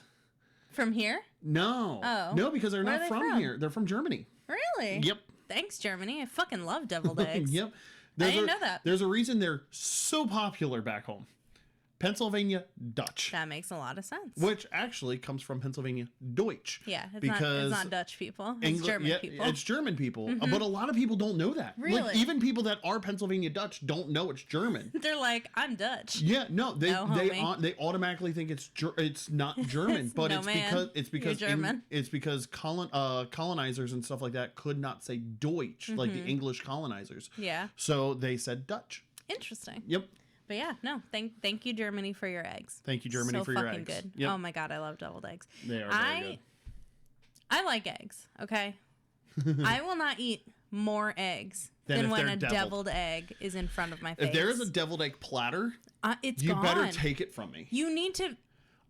From here? No. Oh. No, because they're not from here. They're from Germany. Really? Yep. Thanks, Germany. I fucking love deviled eggs. Yep. I didn't know that. There's a reason they're so popular back home. Pennsylvania Dutch. That makes a lot of sense. Which actually comes from Pennsylvania Deutsch. Yeah, it's not Dutch people. It's German people. It's German people. But a lot of people don't know that. Really? Like, even people that are Pennsylvania Dutch don't know it's German. They're like, I'm Dutch. Yeah, no, they automatically think it's not German, but it's because colonizers and stuff like that could not say Deutsch, like the English colonizers. Yeah. So they said Dutch. Interesting. Yep. But yeah, no, thank you, Germany, for your eggs. Thank you, Germany, for your eggs. So fucking good. Yep. Oh my God, I love deviled eggs. They are very good. I like eggs, okay? I will not eat more eggs than when a deviled egg is in front of my face. If there is a deviled egg platter, you better take it from me. You need to...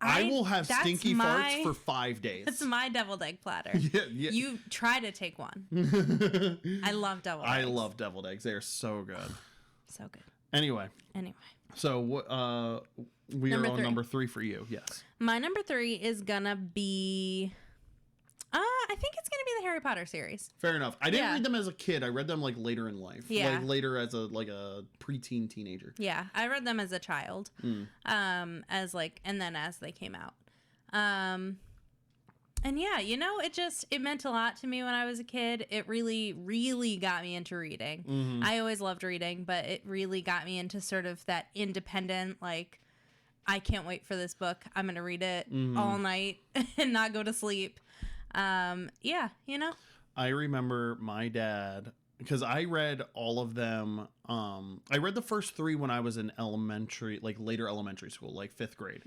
I will have stinky farts for 5 days. That's my deviled egg platter. Yeah. You try to take one. I love deviled eggs. I love deviled eggs. They are so good. So good. Anyway. So we are on number 3 for you. Yes. My number 3 is gonna be. I think it's gonna be the Harry Potter series. Fair enough. I didn't read them as a kid. I read them like later in life. Yeah. Like later as a preteen teenager. Yeah, I read them as a child. And then as they came out. And yeah, it meant a lot to me when I was a kid. It really, really got me into reading. I always loved reading, but it really got me into sort of that independent, like, I can't wait for this book. I'm going to read it all night and not go to sleep. Yeah. I remember my dad, because I read all of them. I read the first 3 when I was in later elementary school, like 5th grade.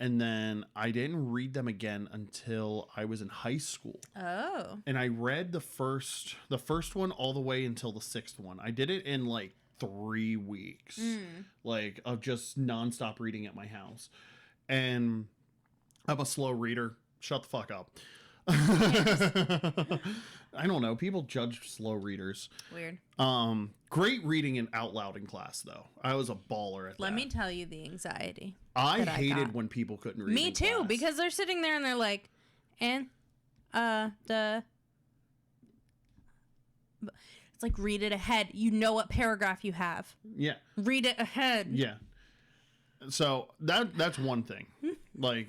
And then I didn't read them again until I was in high school. Oh. And I read the first one all the way until the 6th one. I did it in like 3 weeks, like of just nonstop reading at my house. And I'm a slow reader. Shut the fuck up. I don't know. People judge slow readers. Weird. Great reading and out loud in class, though. I was a baller at that. Let me tell you the anxiety. I hated when people couldn't read. Me too, because they're sitting there and they're like, it's like, read it ahead. You know what paragraph you have. Yeah. Read it ahead. Yeah. So that's one thing. Like,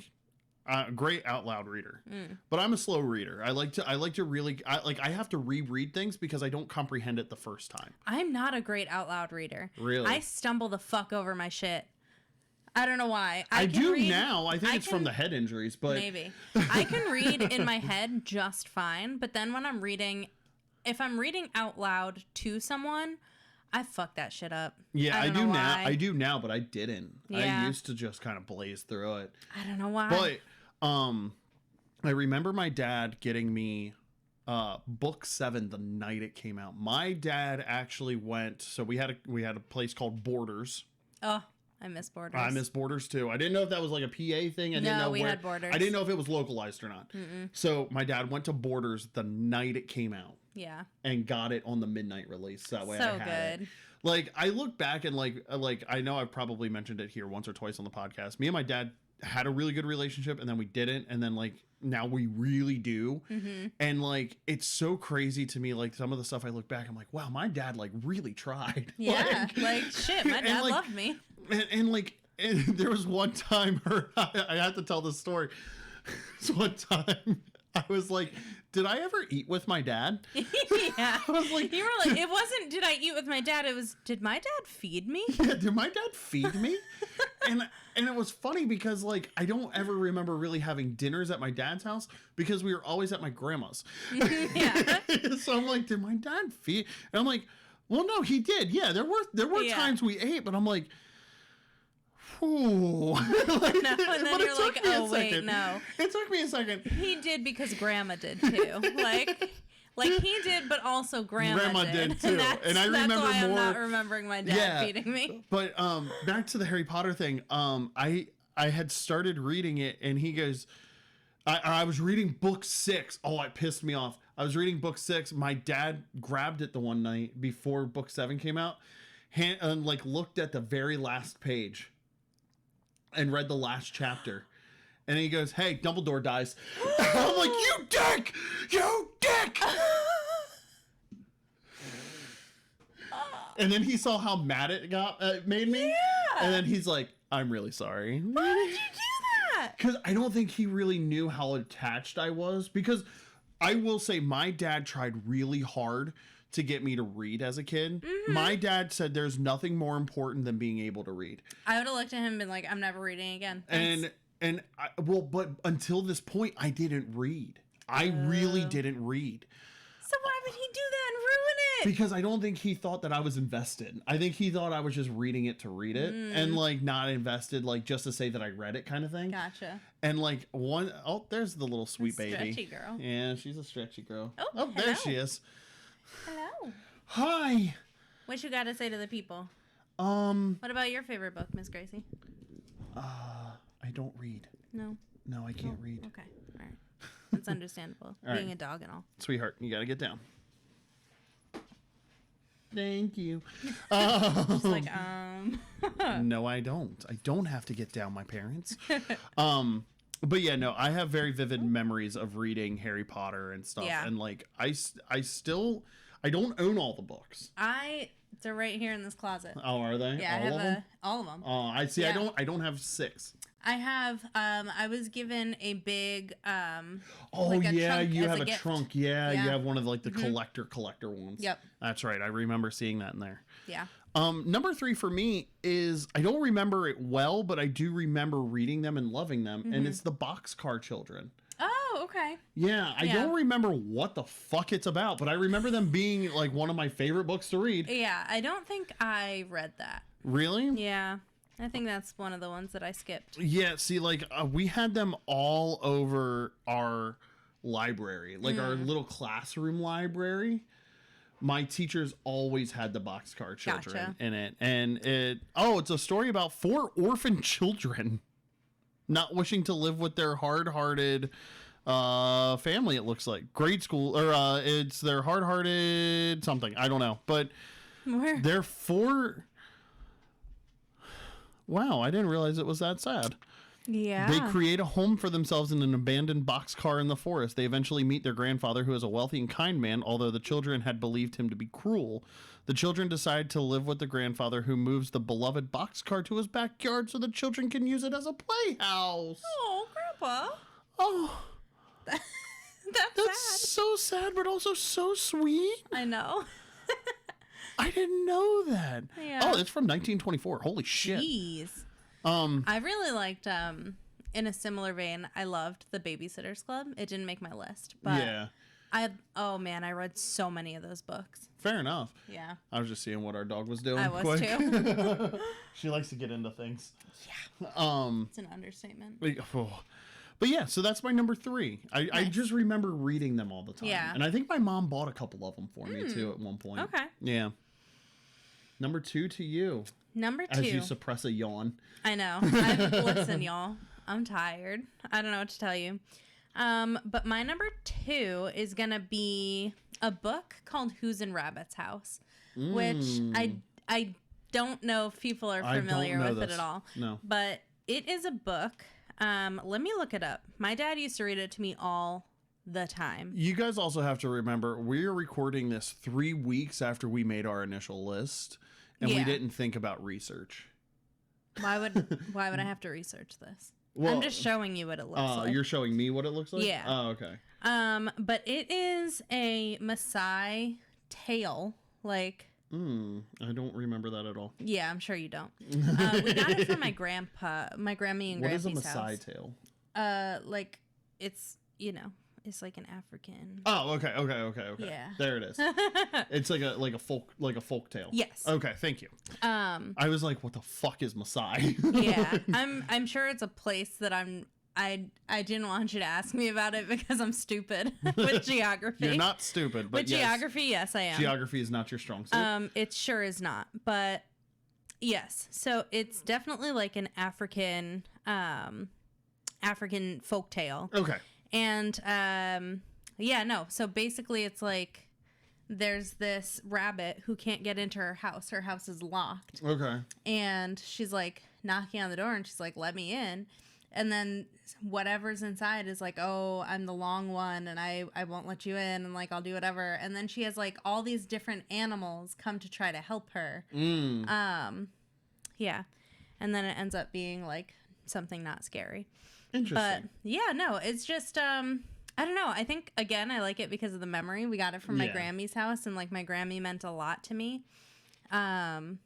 great out loud reader, but I'm a slow reader. I like to really, I have to reread things because I don't comprehend it the first time. I'm not a great out loud reader. Really? I stumble the fuck over my shit. I don't know why. I do now. I think it's from the head injuries, but maybe. I can read in my head just fine, but then when I'm reading, if I'm reading out loud to someone, I fuck that shit up. Yeah, I do now. I do now, but I didn't. Yeah. I used to just kind of blaze through it. I don't know why. But I remember my dad getting me book 7 the night it came out. My dad actually went. So we had a place called Borders. Oh, I miss Borders. I miss Borders too. I didn't know if that was like a PA thing. I didn't know we had Borders. I didn't know if it was localized or not. So my dad went to Borders the night it came out. Yeah. And got it on the midnight release. That way I had good. it. Like, I look back and like I know I've probably mentioned it here once or twice on the podcast. Me and my dad had a really good relationship, and then we didn't, and then like now we really do. And like it's so crazy to me, like some of the stuff I look back, I'm like, wow, my dad like really tried. Yeah, like shit, my dad loved me. And there was one time I had to tell this story. This one time I was like, did I ever eat with my dad? Yeah. I was like, you were like, it wasn't, did I eat with my dad? It was, did my dad feed me? Yeah, did my dad feed me? and it was funny because like I don't ever remember really having dinners at my dad's house because we were always at my grandma's. Yeah. So I'm like, did my dad feed? And I'm like, well, no, he did. Yeah, there were times we ate, but I'm like, ooh. Like, no, and then you're like, oh wait, no. It took me a second. He did because Grandma did too. Like he did, but also Grandma did too. And I remember that's why more. I'm not remembering my dad feeding me. But back to the Harry Potter thing. I had started reading it, and he goes, I was reading book 6. Oh, it pissed me off. I was reading book 6. My dad grabbed it the one night before book 7 came out, and like looked at the very last page and read the last chapter. And he goes, hey, Dumbledore dies. I'm like, you dick! You dick! And then he saw how mad it made me. Yeah. And then he's like, I'm really sorry. Why did you do that? Because I don't think he really knew how attached I was. Because I will say my dad tried really hard to get me to read as a kid. My dad said there's nothing more important than being able to read. I would have looked at him and been like, I'm never reading again. Thanks. But until this point, I didn't read. I really didn't read. So why would he do that and ruin it? Because I don't think he thought that I was invested. I think he thought I was just reading it to read it and like not invested, like just to say that I read it kind of thing. Gotcha. And like there's the little sweet baby. Stretchy girl. Yeah, she's a stretchy girl. Oh, there she is. Hello. Hi. What you got to say to the people? What about your favorite book, Miss Gracie? I don't read. No, I can't read. Okay, all right. That's understandable. Being a dog and all. Sweetheart, you got to get down. Thank you. Just like, No, I don't. I don't have to get down, my parents. But yeah, no, I have very vivid memories of reading Harry Potter and stuff. Yeah. And like, I don't own all the books. They're right here in this closet. Oh, are they? Yeah, all I have of them? all of them. Oh, I see. Yeah. I don't have 6. I have, I was given a big, oh like a yeah, trunk you as have a a gift. trunk. Yeah, Yeah. you have one of like the collector ones. Yep. That's right. I remember seeing that in there. Yeah. Number 3 for me is, I don't remember it well, but I do remember reading them and loving them. And it's the Boxcar Children. Oh, okay. Yeah, I don't remember what the fuck it's about, but I remember them being like one of my favorite books to read. Yeah, I don't think I read that. Really? Yeah. I think that's one of the ones that I skipped. Yeah, see, like, we had them all over our library, like our little classroom library. My teachers always had the Boxcar Children in it. And it's a story about 4 orphan children not wishing to live with their hard-hearted family, it looks like. Grade school, or it's their hard-hearted something. I don't know. But they're 4... Wow, I didn't realize it was that sad. Yeah. They create a home for themselves in an abandoned boxcar in the forest. They eventually meet their grandfather, who is a wealthy and kind man, although the children had believed him to be cruel. The children decide to live with the grandfather, who moves the beloved boxcar to his backyard so the children can use it as a playhouse. Oh, Grandpa Papa. Oh. That's sad. So sad, but also so sweet. I know. I didn't know that. Yeah. Oh, it's from 1924. Holy shit. Jeez. I really liked, in a similar vein, I loved The Babysitter's Club. It didn't make my list, but yeah. I read so many of those books. Fair enough. Yeah. I was just seeing what our dog was doing. I was too. She likes to get into things. Yeah. It's an understatement. But yeah, so that's my number 3. Nice. I just remember reading them all the time. Yeah. And I think my mom bought a couple of them for me too at one point. Okay. Yeah. Number 2 to you. Number 2. As you suppress a yawn. I know. Listen, y'all. I'm tired. I don't know what to tell you. But my number 2 is going to be a book called Who's in Rabbit's House, which I don't know if people are familiar with it at all. No. But it is a book. Let me look it up. My dad used to read it to me all the time. You guys also have to remember, we're recording this 3 weeks after we made our initial list, and we didn't think about research. Why would I have to research this? Well, I'm just showing you what it looks like. You're showing me what it looks like? Yeah. Oh, okay. But it is a Maasai tale, like... I don't remember that at all. Yeah, I'm sure you don't. We got it from my Grammy and Grampy's house. What is a Maasai tale? Like, it's, it's like an African. Oh, okay. Yeah. There it is. It's like a folk tale. Yes. Okay, thank you. I was like, what the fuck is Maasai? Yeah. I'm sure it's a place that I didn't want you to ask me about it because I'm stupid with geography. You're not stupid, but with geography, yes, I am. Geography is not your strong suit. It sure is not, but yes. So it's definitely like an African folk tale. Okay. And so basically it's like there's this rabbit who can't get into her house. Her house is locked. Okay. And she's like knocking on the door and she's like, let me in. And then whatever's inside is like, oh, I'm the long one and I won't let you in and like I'll do whatever. And then she has like all these different animals come to try to help her. Yeah. And then it ends up being like something not scary. Interesting. But yeah, no, it's just I don't know. I think again I like it because of the memory. We got it from my Grammy's house and like my Grammy meant a lot to me. And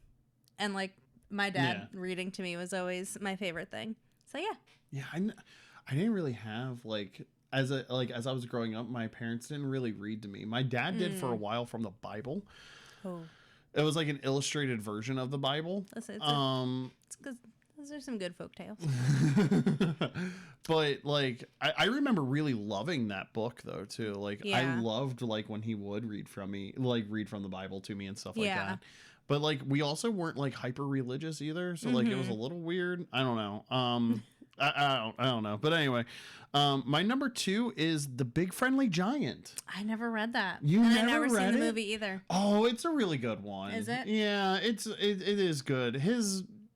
like my dad reading to me was always my favorite thing. So yeah. Yeah, I didn't really have as I was growing up, my parents didn't really read to me. My dad did for a while from the Bible. Oh. It was like an illustrated version of the Bible. It's because those are some good folk tales. But like I remember really loving that book though too. Like I loved like when he would read from the Bible to me and stuff like that. But like we also weren't like hyper religious either, so like it was a little weird. I don't know. I don't know. But anyway, my number 2 is The Big Friendly Giant. I never read that. I never seen the movie either. Oh, it's a really good one. Is it? Yeah, it is good.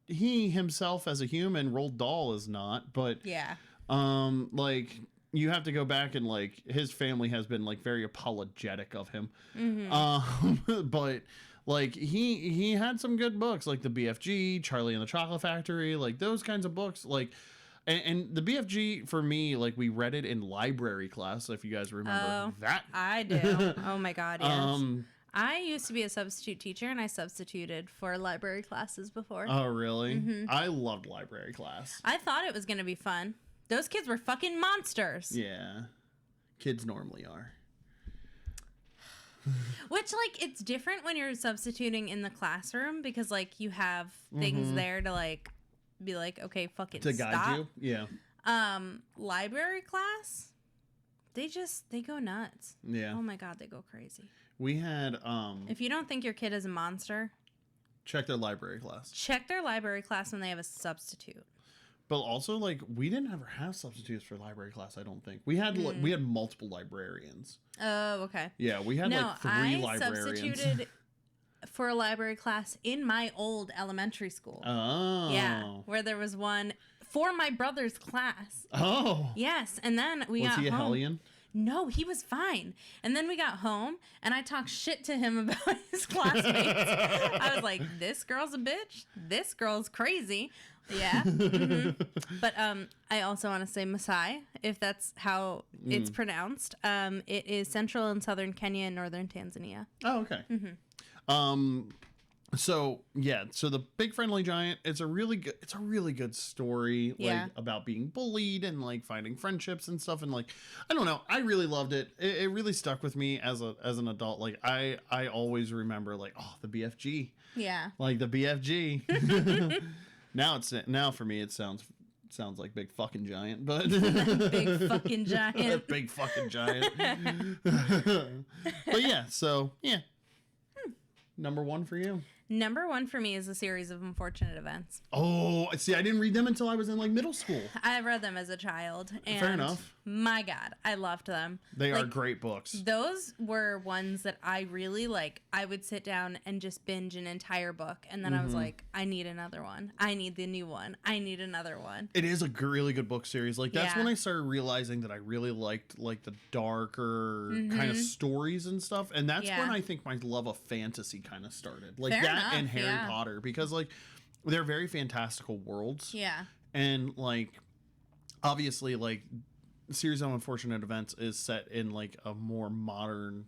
He himself as a human, Roald Dahl is not, but yeah. Like you have to go back and like his family has been like very apologetic of him. But like he had some good books like the BFG, Charlie and the Chocolate Factory, like those kinds of books. Like, and the BFG for me, like we read it in library class. If you guys remember that, I do. Oh my God, yes. I used to be a substitute teacher, and I substituted for library classes before. Oh really? I loved library class. I thought it was gonna be fun. Those kids were fucking monsters. Yeah, kids normally are. Which, like, it's different when you're substituting in the classroom because, like, you have things there to, like, be like, okay, fucking stop. To guide you? Yeah. Library class, they go nuts. Yeah. Oh, my God, they go crazy. We had, if you don't think your kid is a monster. Check their library class. Check their library class when they have a substitute. But also, like, we didn't ever have substitutes for library class, I don't think. We had we had multiple librarians. Oh, okay. Yeah, we had like 3 librarians. I substituted for a library class in my old elementary school. Oh. Yeah, where there was one for my brother's class. Oh. Yes, and then we got home. Was he a hellion? No, he was fine. And then we got home, and I talked shit to him about his classmates. I was like, like, this girl's a bitch. This girl's crazy. Yeah. Mm-hmm. But I also want to say Maasai, if that's how it's pronounced. It is central and southern Kenya and northern Tanzania. Oh, okay. So yeah, so The Big Friendly Giant, it's a really good story, like about being bullied and like finding friendships and stuff, and like I don't know, I really loved it. It really stuck with me as an adult. Like I always remember like, oh, the BFG. Yeah. Like the BFG. Now for me it sounds like Big Fucking Giant, but Big Fucking Giant. Big Fucking Giant. But yeah, so yeah. Number one for you. Number one for me is a series of unfortunate events. Oh, see, I didn't read them until I was in like middle school. I read them as a child. And fair enough. My God, I loved them. They are great books. Those were ones that I really like. I would sit down and just binge an entire book. And then I was like, I need another one. I need the new one. I need another one. It is a really good book series. Like that's when I started realizing that I really liked like the darker kind of stories and stuff. And that's when I think my love of fantasy kind of started. Like and Harry Potter, because like they're very fantastical worlds. Yeah. And like obviously like Series of Unfortunate Events is set in like a more modern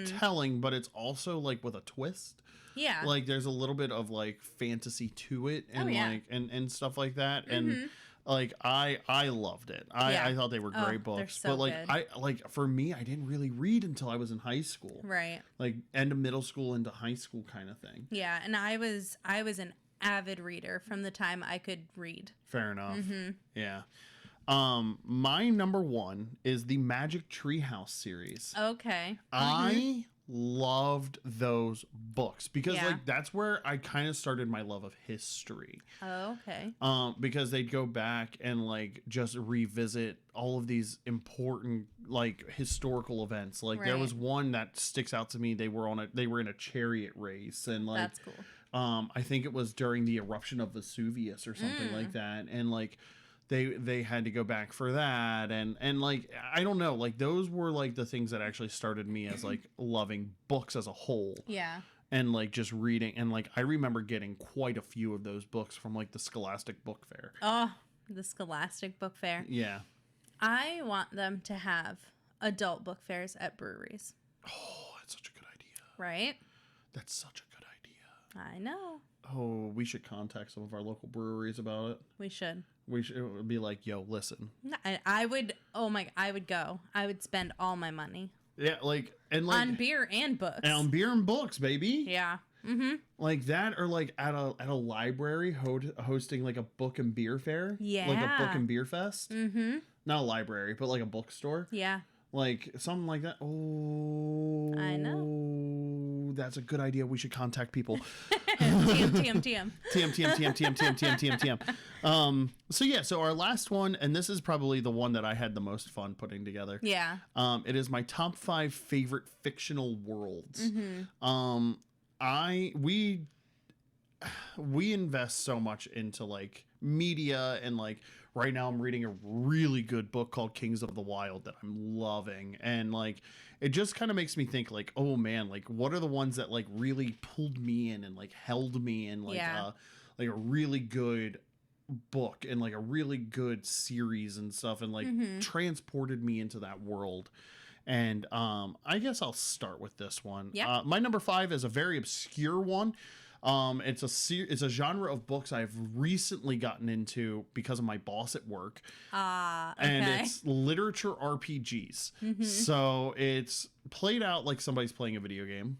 telling, but it's also like with a twist. Yeah. Like there's a little bit of like fantasy to it and like and stuff like that. And like I loved it. I thought they were great books. So but like good. For me, I didn't really read until I was in high school. Right. Like end of middle school into high school kind of thing. Yeah, and I was an avid reader from the time I could read. Fair enough. Yeah. My number one is the Magic Treehouse series. Okay. I loved those books because like that's where I kind of started my love of history. Oh, okay. Because they'd go back and like just revisit all of these important like historical events. Like there was one that sticks out to me. They were in a chariot race, and like that's cool. I think it was during the eruption of Vesuvius or something like that, and like they had to go back for that, and like I don't know, like those were like the things that actually started me as like loving books as a whole. Yeah. And like just reading, and like I remember getting quite a few of those books from like the Scholastic Book Fair. Oh, the Scholastic Book Fair. Yeah. I want them to have adult book fairs at breweries. Oh, that's such a good idea. Right? That's such a good idea. I know. Oh, we should contact some of our local breweries about it. We should. It would be like, yo, listen. I would. Oh my! I would go. I would spend all my money. Yeah, like on beer and books. And on beer and books, baby. Yeah. Like that, or like at a library hosting like a book and beer fair. Yeah. Like a book and beer fest. Not a library, but like a bookstore. Yeah. Like something like that. Oh, I know. That's a good idea. We should contact people. TM. So yeah, so our last one, and this is probably the one that I had the most fun putting together. Yeah. It is my top 5 favorite fictional worlds. We invest so much into like media, and like right now I'm reading a really good book called Kings of the Wild that I'm loving, and like it just kind of makes me think like, oh man, like what are the ones that like really pulled me in and like held me in, like like a really good book and like a really good series and stuff, and like transported me into that world. And I guess I'll start with this one. Yeah. My number 5 is a very obscure one. It's a genre of books I've recently gotten into because of my boss at work. Okay. And it's literature RPGs. So it's played out like somebody's playing a video game,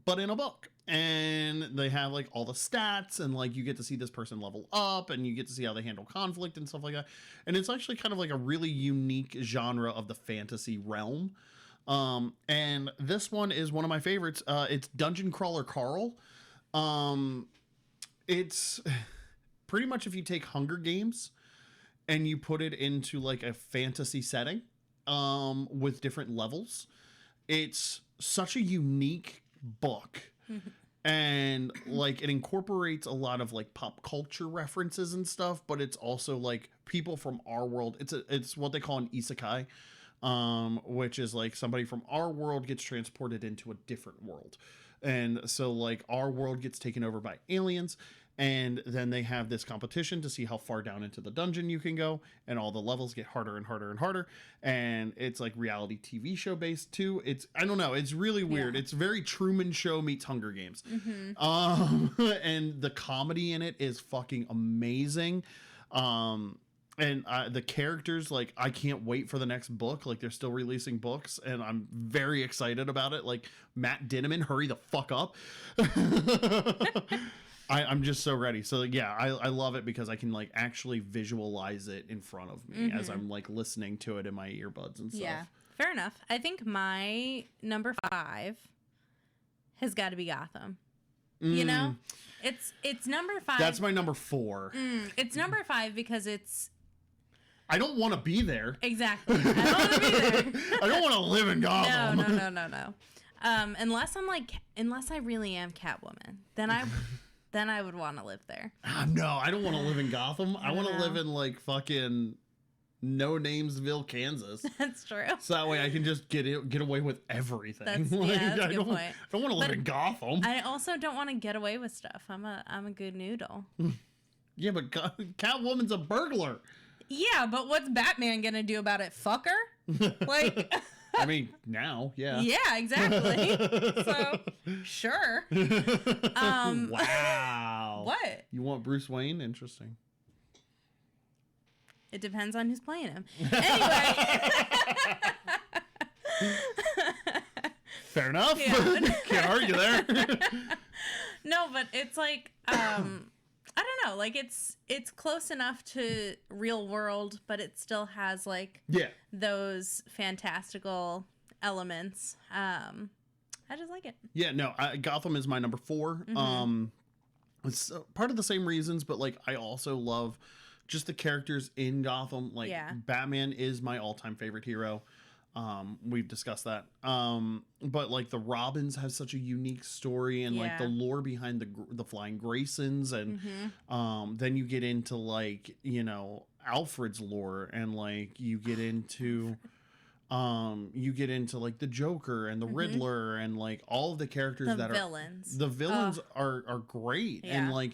but in a book. And they have like all the stats, and like you get to see this person level up, and you get to see how they handle conflict and stuff like that. And it's actually kind of like a really unique genre of the fantasy realm. And this one is one of my favorites. It's Dungeon Crawler Carl. It's pretty much if you take Hunger Games and you put it into like a fantasy setting, with different levels. It's such a unique book. And like it incorporates a lot of like pop culture references and stuff, but it's also like people from our world. It's what they call an isekai, which is like somebody from our world gets transported into a different world. And so like our world gets taken over by aliens, and then they have this competition to see how far down into the dungeon you can go, and all the levels get harder and harder and harder. And it's like reality TV show based too. It's, I don't know, it's really weird. It's very Truman Show meets Hunger Games. And the comedy in it is fucking amazing. And the characters, like, I can't wait for the next book. Like, they're still releasing books, and I'm very excited about it. Like, Matt Dinniman, hurry the fuck up. I'm just so ready. So yeah, I love it because I can like actually visualize it in front of me as I'm like listening to it in my earbuds and stuff. Yeah, fair enough. I think my number 5 has got to be Gotham. You know, it's number 5. That's my number 4. It's number 5 because it's. I don't want to be there. Exactly. I don't want to be there. I don't want to live in Gotham. No. Unless I really am Catwoman, then I would want to live there. No, I don't want to live in Gotham. I want to live in like fucking No Namesville, Kansas. That's true. So that way I can just get away with everything. That's, like, that's a good point. I don't want to live in Gotham. I also don't want to get away with stuff. I'm a good noodle. Yeah, but Catwoman's a burglar. Yeah, but what's Batman gonna do about it, fucker? Like. I mean, now, yeah. Yeah, exactly. So, sure. Wow. What? You want Bruce Wayne? Interesting. It depends on who's playing him. Anyway. Fair enough. Yeah. Can't argue there. No, but it's like, I don't know, like it's close enough to real world, but it still has like those fantastical elements. I just like it. Yeah, no, Gotham is my number 4. It's part of the same reasons, but like I also love just the characters in Gotham. Like Batman is my all-time favorite hero. We've discussed that. But like the Robins have such a unique story, and like the lore behind the Flying Graysons, and then you get into like, you know, Alfred's lore, and like you get into like the Joker and the Riddler, and like all of the characters the villains are great. And like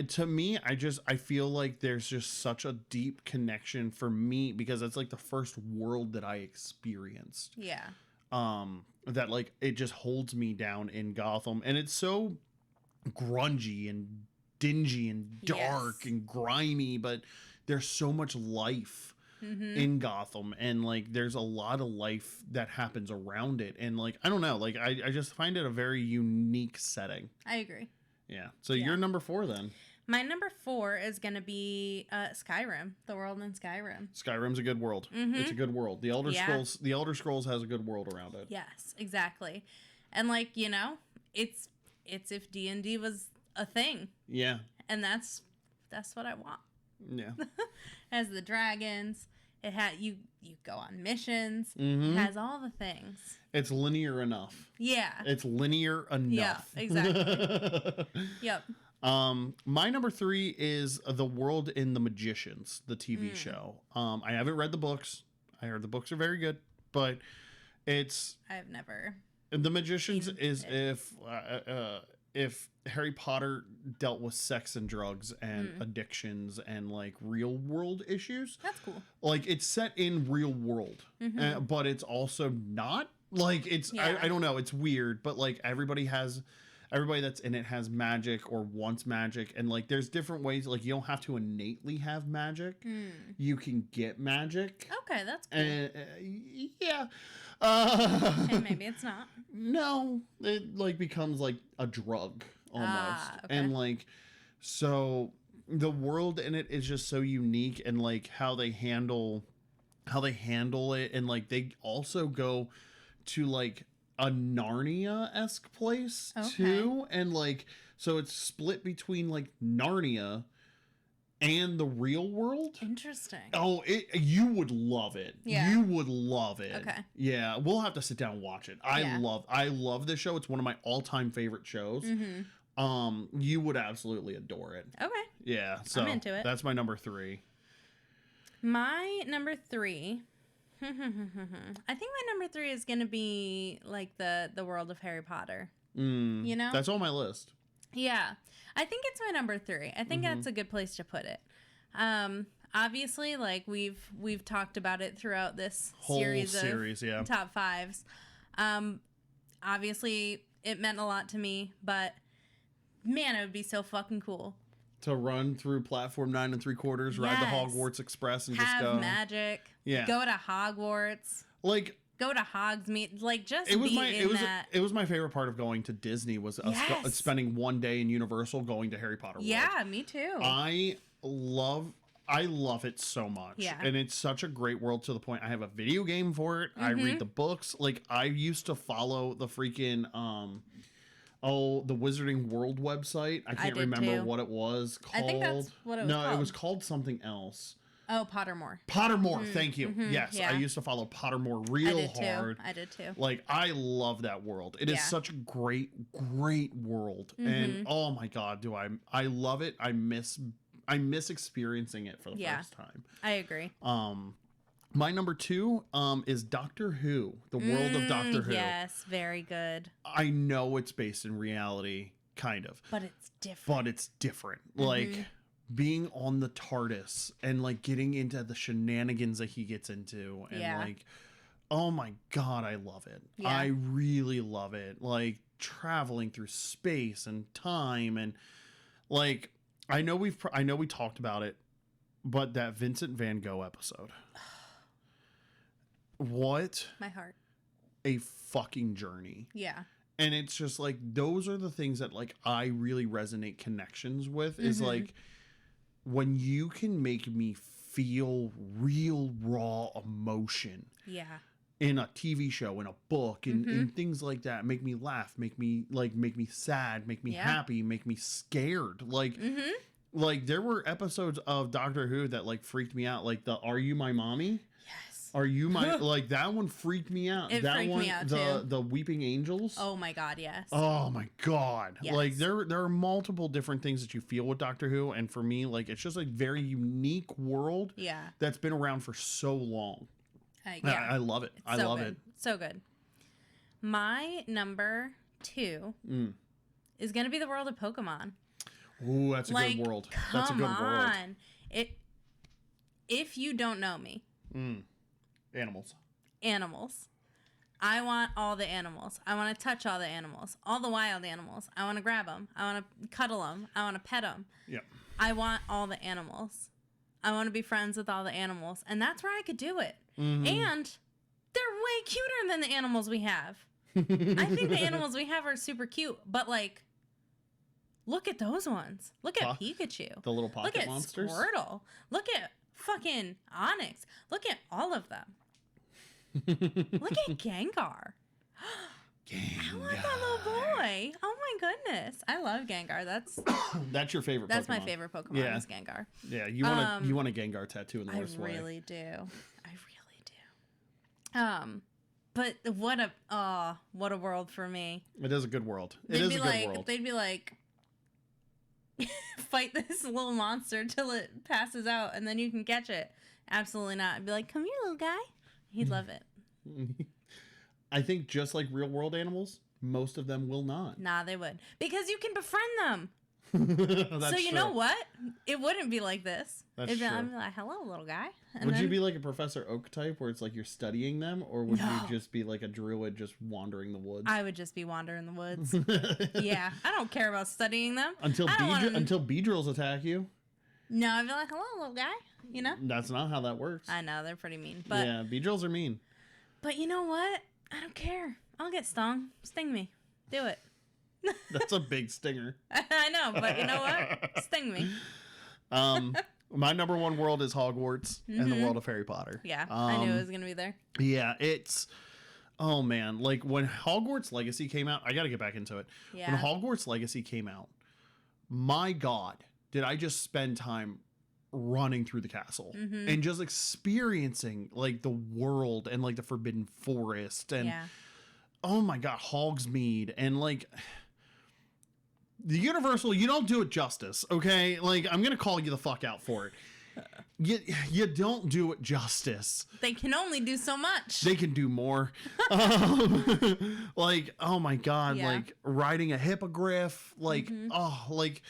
to me, I feel like there's just such a deep connection for me because it's like the first world that I experienced. Yeah. That like it just holds me down in Gotham, and it's so grungy and dingy and dark and grimy, but there's so much life in Gotham, and like there's a lot of life that happens around it, and like I don't know, like I just find it a very unique setting. I agree. Yeah. So you're number 4 then. My number 4 is going to be Skyrim, the world in Skyrim. Skyrim's a good world. It's a good world. The Elder Scrolls has a good world around it. Yes, exactly. And like, you know, it's if D&D was a thing. Yeah. And that's what I want. Yeah. It has the dragons. It had you go on missions. It has all the things. It's linear enough. Yeah. It's linear enough. Yeah, exactly. Yep. My number 3 is The World in the Magicians, the TV show. I haven't read the books. I heard the books are very good, but I've never. The Magicians is if Harry Potter dealt with sex and drugs and addictions and like real world issues. That's cool. Like it's set in real world, but it's also not. Like it's I don't know, it's weird, but like everybody that's in it has magic or wants magic, and like there's different ways. Like you don't have to innately have magic. You can get magic. Okay, that's cool. Yeah. And maybe it's not. No, it like becomes like a drug almost. Okay. And like so the world in it is just so unique, and like how they handle it, and like they also go to like a Narnia-esque place too, and like so it's split between like Narnia and the real world. Interesting. Oh, you would love it. Yeah. You would love it. Okay. Yeah, we'll have to sit down and watch it. I love this show. It's one of my all-time favorite shows. You would absolutely adore it. Okay. Yeah, so I'm into it. That's my number 3. My number 3. I think my number 3 is gonna be like the world of Harry Potter. You know? That's on my list. Yeah. I think it's my number 3. I think that's a good place to put it. Obviously, like we've talked about it throughout this whole series of top 5s. Obviously, it meant a lot to me, but man, it would be so fucking cool to run through platform 9 3/4, ride the Hogwarts Express, and have just go magic. Yeah, go to Hogwarts. Like go to Hogsmeade. Like just it was my favorite part of going to Disney was spending one day in Universal, going to Harry Potter World. Yeah, me too. I love it so much. Yeah. And it's such a great world to the point I have a video game for it. I read the books. Like I used to follow the freaking the Wizarding World website. I can't remember what it was called. I think that's what it was called. No, it was called something else. Oh, Pottermore. Pottermore, thank you. Yes, I used to follow Pottermore real hard. I did too. Like, I love that world. It is such a great, great world. And oh my God, I love it. I miss experiencing it for the first time. I agree. My number 2 is Doctor Who, the world of Doctor Who. Yes, very good. I know it's based in reality, kind of. But it's different. Like being on the TARDIS and like getting into the shenanigans that he gets into and like, oh my God, I love it. Yeah. I really love it. Like traveling through space and time and like, I know we talked about it, but that Vincent Van Gogh episode. What? My heart. A fucking journey. Yeah. And it's just like, those are the things that like I really resonate connections with is like, when you can make me feel real raw emotion in a TV show, in a book, in things like that, make me laugh, make me sad, make me happy, make me scared. Like there were episodes of Doctor Who that like freaked me out, like the "Are You My Mommy?" Are you my like that one freaked me out. It that freaked one, me out the Weeping Angels. Oh my God, yes. Oh my God. Yes. Like there are multiple different things that you feel with Doctor Who, and for me, like it's just a very unique world. That's been around for so long. I love it. I love it. So good. My number 2 is gonna be the world of Pokemon. Ooh, that's a good world. That's a good world. If you don't know me. Animals. I want all the animals. I want to touch all the animals. All the wild animals. I want to grab them. I want to cuddle them. I want to pet them. Yep. I want all the animals. I want to be friends with all the animals. And that's where I could do it. And they're way cuter than the animals we have. I think the animals we have are super cute. But like, look at those ones. Look at Pikachu. The little pocket monsters. Look at Squirtle. Look at fucking Onyx. Look at all of them. Look at Gengar. I want that little boy. Oh my goodness. I love Gengar. That's your favorite Pokemon. That's my favorite Pokemon is Gengar. Yeah, you want a Gengar tattoo in the worst way. I really do. But what a world for me. It is a good world. It is a good world. They'd be like, fight this little monster till it passes out and then you can catch it. Absolutely not. I'd be like, come here, little guy. He'd love it. I think just like real world animals, most of them will not. Nah, they would. Because you can befriend them. That's so you know what? It wouldn't be like this. That's true. I'd be like, hello, little guy. And would you be like a Professor Oak type where it's like you're studying them? Or would you just be like a druid just wandering the woods? I would just be wandering the woods. Yeah. I don't care about studying them. Until Beedrills attack you. No, I'd be like, hello, little guy. You know? That's not how that works. I know. They're pretty mean. But yeah, Beedrills are mean. But you know what? I don't care. I'll get stung. Sting me. Do it. That's a big stinger. I know, but you know what? Sting me. My number 1 world is Hogwarts and the world of Harry Potter. Yeah, I knew it was going to be there. Yeah, oh man, like when Hogwarts Legacy came out, I got to get back into it. Yeah. When Hogwarts Legacy came out, my God, did I just spend time running through the castle and just experiencing like the world and like the Forbidden Forest and oh my God, Hogsmeade and like the Universal, you don't do it justice, okay? Like I'm gonna call you the fuck out for it. you don't do it justice. They can only do so much. They can do more. Like, oh my God, like riding a hippogriff, like, like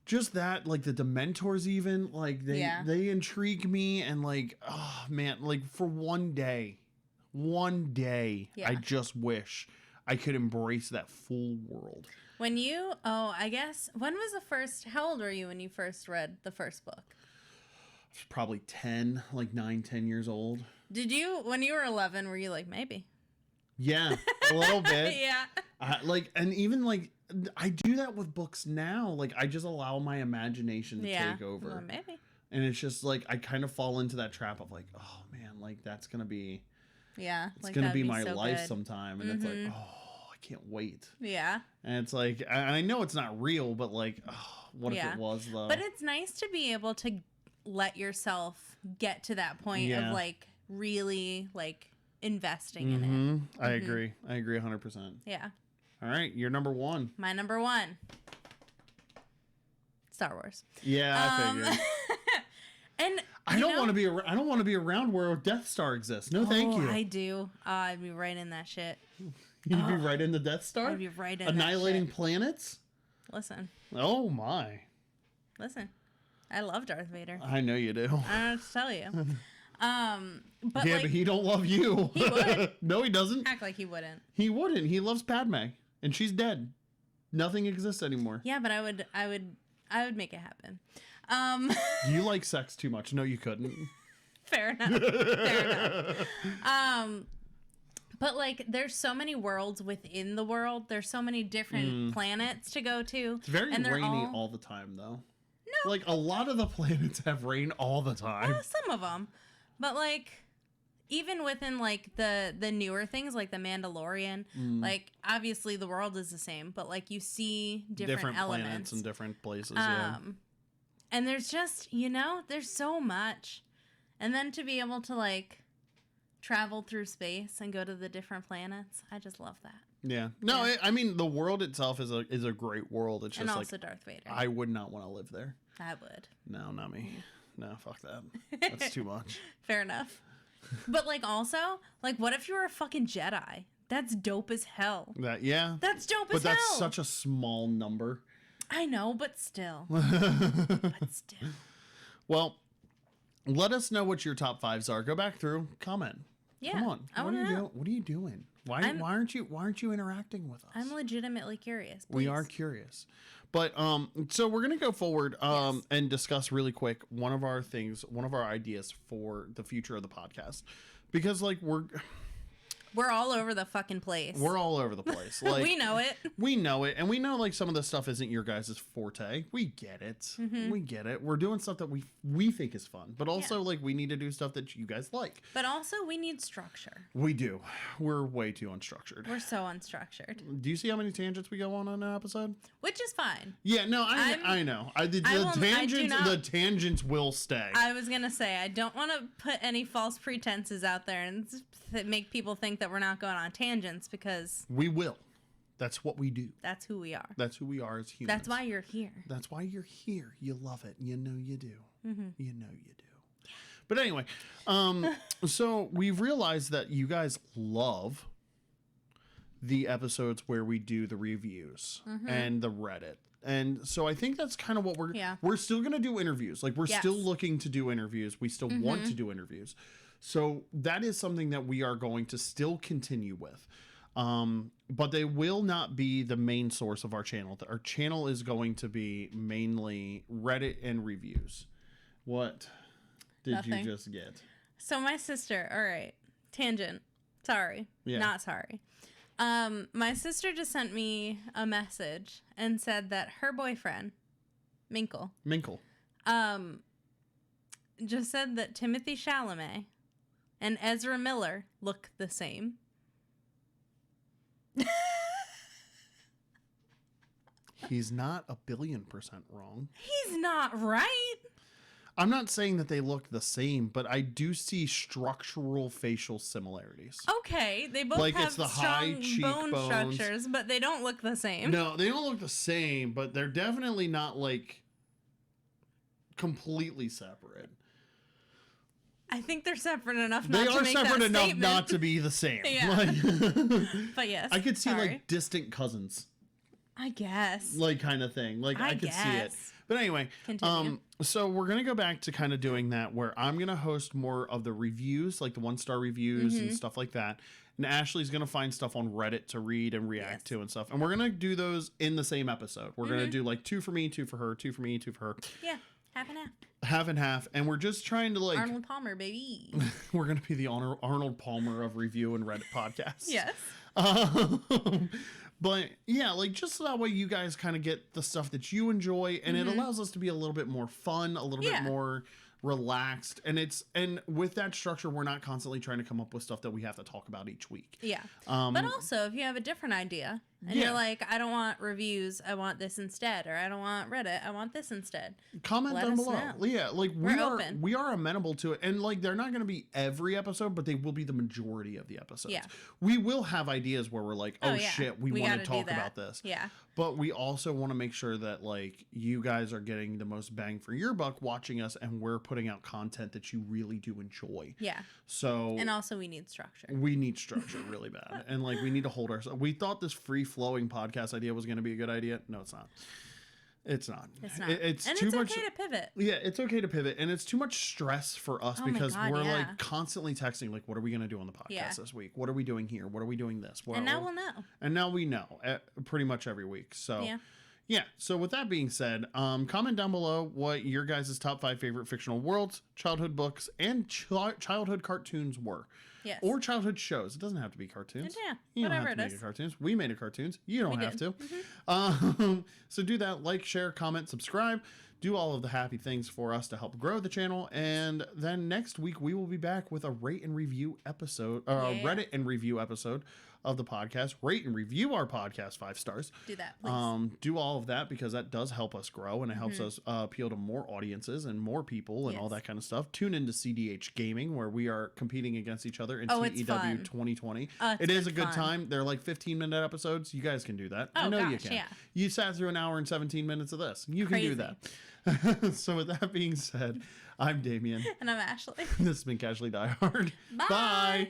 just that, like the Dementors even, like they intrigue me, and like, oh man, like for one day, I just wish I could embrace that full world. When you, I guess, when was the first, how old were you when you first read the first book? I was probably 10, like 9, 10 years old. Did you, when you were 11, were you like, maybe? Yeah, a little bit. Yeah. Like, and even like, I do that with books now. Like, I just allow my imagination to take over. Well, maybe. And it's just like, I kind of fall into that trap of like, oh man, like that's going to be, it's like, going to be my life sometime. And it's like, oh, I can't wait. Yeah. And it's like, I know it's not real, but like, oh, what if it was though? But it's nice to be able to let yourself get to that point of like really like investing in it. I agree 100%. Yeah. All right, you're number 1. My number 1, Star Wars. Yeah, I figured. And I don't want to be around where a Death Star exists. No, thank you. I do. I'd be right in that shit. You'd be right in the Death Star? I'd be right in annihilating planets? Listen. Oh my. Listen. I love Darth Vader. I know you do. I don't know what to tell you. But yeah, like, but he don't love you. He would. No, he doesn't. Act like he wouldn't. He wouldn't. He loves Padme, and she's dead. Nothing exists anymore. Yeah, but I would make it happen. You like sex too much. No, you couldn't. Fair enough. But like, there's so many worlds within the world. There's so many different planets to go to. It's very rainy all the time, though. No. Like, a lot of the planets have rain all the time. Some of them. But like, even within like the newer things, like the Mandalorian, like obviously the world is the same, but like you see different elements. Planets and different places, And there's just, there's so much. And then to be able to like travel through space and go to the different planets, I just love that. Yeah. No, I mean, the world itself is a great world. It's just and also like, Darth Vader. I would not want to live there. I would. No, not me. No, fuck that. That's too much. Fair enough. But like, also, like, what if you were a fucking Jedi? That's dope as hell. That's dope as hell. But that's such a small number. I know, but still. Well, let us know what your top 5s are. Go back through, comment. Yeah. Come on. What are you doing? Why aren't you interacting with us? I'm legitimately curious. Please. We are curious. But so we're gonna go forward and discuss really quick one of our ideas for the future of the podcast, because like we're all over the fucking place. We're all over the place. Like, we know it. We know it. And we know like some of this stuff isn't your guys' forte. We get it. Mm-hmm. We get it. We're doing stuff that we think is fun. But also like we need to do stuff that you guys like. But also we need structure. We do. We're way too unstructured. We're so unstructured. Do you see how many tangents we go on an episode? Which is fine. Yeah, no, I know. The tangents will stay. I was going to say, I don't want to put any false pretenses out there and make people think that we're not going on tangents, because we will. That's what we do. That's who we are. That's who we are as humans. That's why you're here. That's why you're here. You love it. You know you do. Mm-hmm. You know you do. But anyway, so we've realized that you guys love the episodes where we do the reviews and the Reddit. And so I think that's kind of what we're still going to do interviews. Like we're still looking to do interviews. We still want to do interviews. So that is something that we are going to still continue with. But they will not be the main source of our channel. Our channel is going to be mainly Reddit and reviews. What did you just get? So my sister, all right, tangent. Sorry. Yeah. Not sorry. My sister just sent me a message and said that her boyfriend, Minkle, just said that Timothy Chalamet and Ezra Miller look the same. He's not 1,000,000,000% wrong. He's not right. I'm not saying that they look the same, but I do see structural facial similarities. Okay, they both have it's the strong high bone structures, but they don't look the same. No, they don't look the same, but they're definitely not like completely separate. I think they're separate enough not to make that statement. They are separate enough not to be the same. Yeah. But yes. I could see like distant cousins. I guess. Like kind of thing. Like I could see it. But anyway, so we're going to go back to kind of doing that where I'm going to host more of the reviews, like the 1-star reviews and stuff like that. And Ashley's going to find stuff on Reddit to read and react to and stuff. And we're going to do those in the same episode. We're going to do like 2 for me, 2 for her, 2 for me, 2 for her. Yeah. Half and half. Half and half. And we're just trying to like... Arnold Palmer, baby. We're going to be the Arnold Palmer of review and Reddit podcasts. Yes. But yeah, like just so that way you guys kind of get the stuff that you enjoy. And it allows us to be a little bit more fun, a little bit more relaxed. And with that structure, we're not constantly trying to come up with stuff that we have to talk about each week. Yeah. But also, if you have a different idea and you're like, I don't want reviews, I want this instead, or I don't want Reddit, I want this instead. Comment down below. Yeah, like we are amenable to it. And like they're not going to be every episode, but they will be the majority of the episodes. Yeah. We will have ideas where we're like, oh shit, we want to talk about this. Yeah. But we also want to make sure that like you guys are getting the most bang for your buck watching us, and we're putting out content that you really do enjoy. Yeah. So and also we need structure. We need structure really bad. And like we need to hold ourselves. We thought this free flowing podcast idea was going to be a good idea. No, it's not. It's not. It's not. It's and too it's much. Okay to pivot. Yeah, it's okay to pivot, and it's too much stress for us because we're like constantly texting, like, "What are we going to do on the podcast this week? What are we doing here? What are we doing this?" And now we'll know. And now we know pretty much every week. So yeah. So with that being said, comment down below what your guys' top 5 favorite fictional worlds, childhood books, and childhood cartoons were. Yes. Or childhood shows. It doesn't have to be cartoons. Yeah, you whatever don't have to make it cartoons. We made it cartoons. You don't have to. So do that. Like, share, comment, subscribe. Do all of the happy things for us to help grow the channel. And then next week, we will be back with a rate and review episode, Reddit and review episode of the podcast. Rate and review our podcast 5 stars. Do that, please. Do all of that because that does help us grow, and it helps us appeal to more audiences and more people and all that kind of stuff. Tune into CDH Gaming, where we are competing against each other in TEW 2020. It is a good time. They're like 15-minute episodes. You guys can do that. I know you can. Yeah. You sat through an hour and 17 minutes of this. You can do that. So with that being said, I'm Damian. And I'm Ashley. This has been Casually Die Hard. Bye. Bye.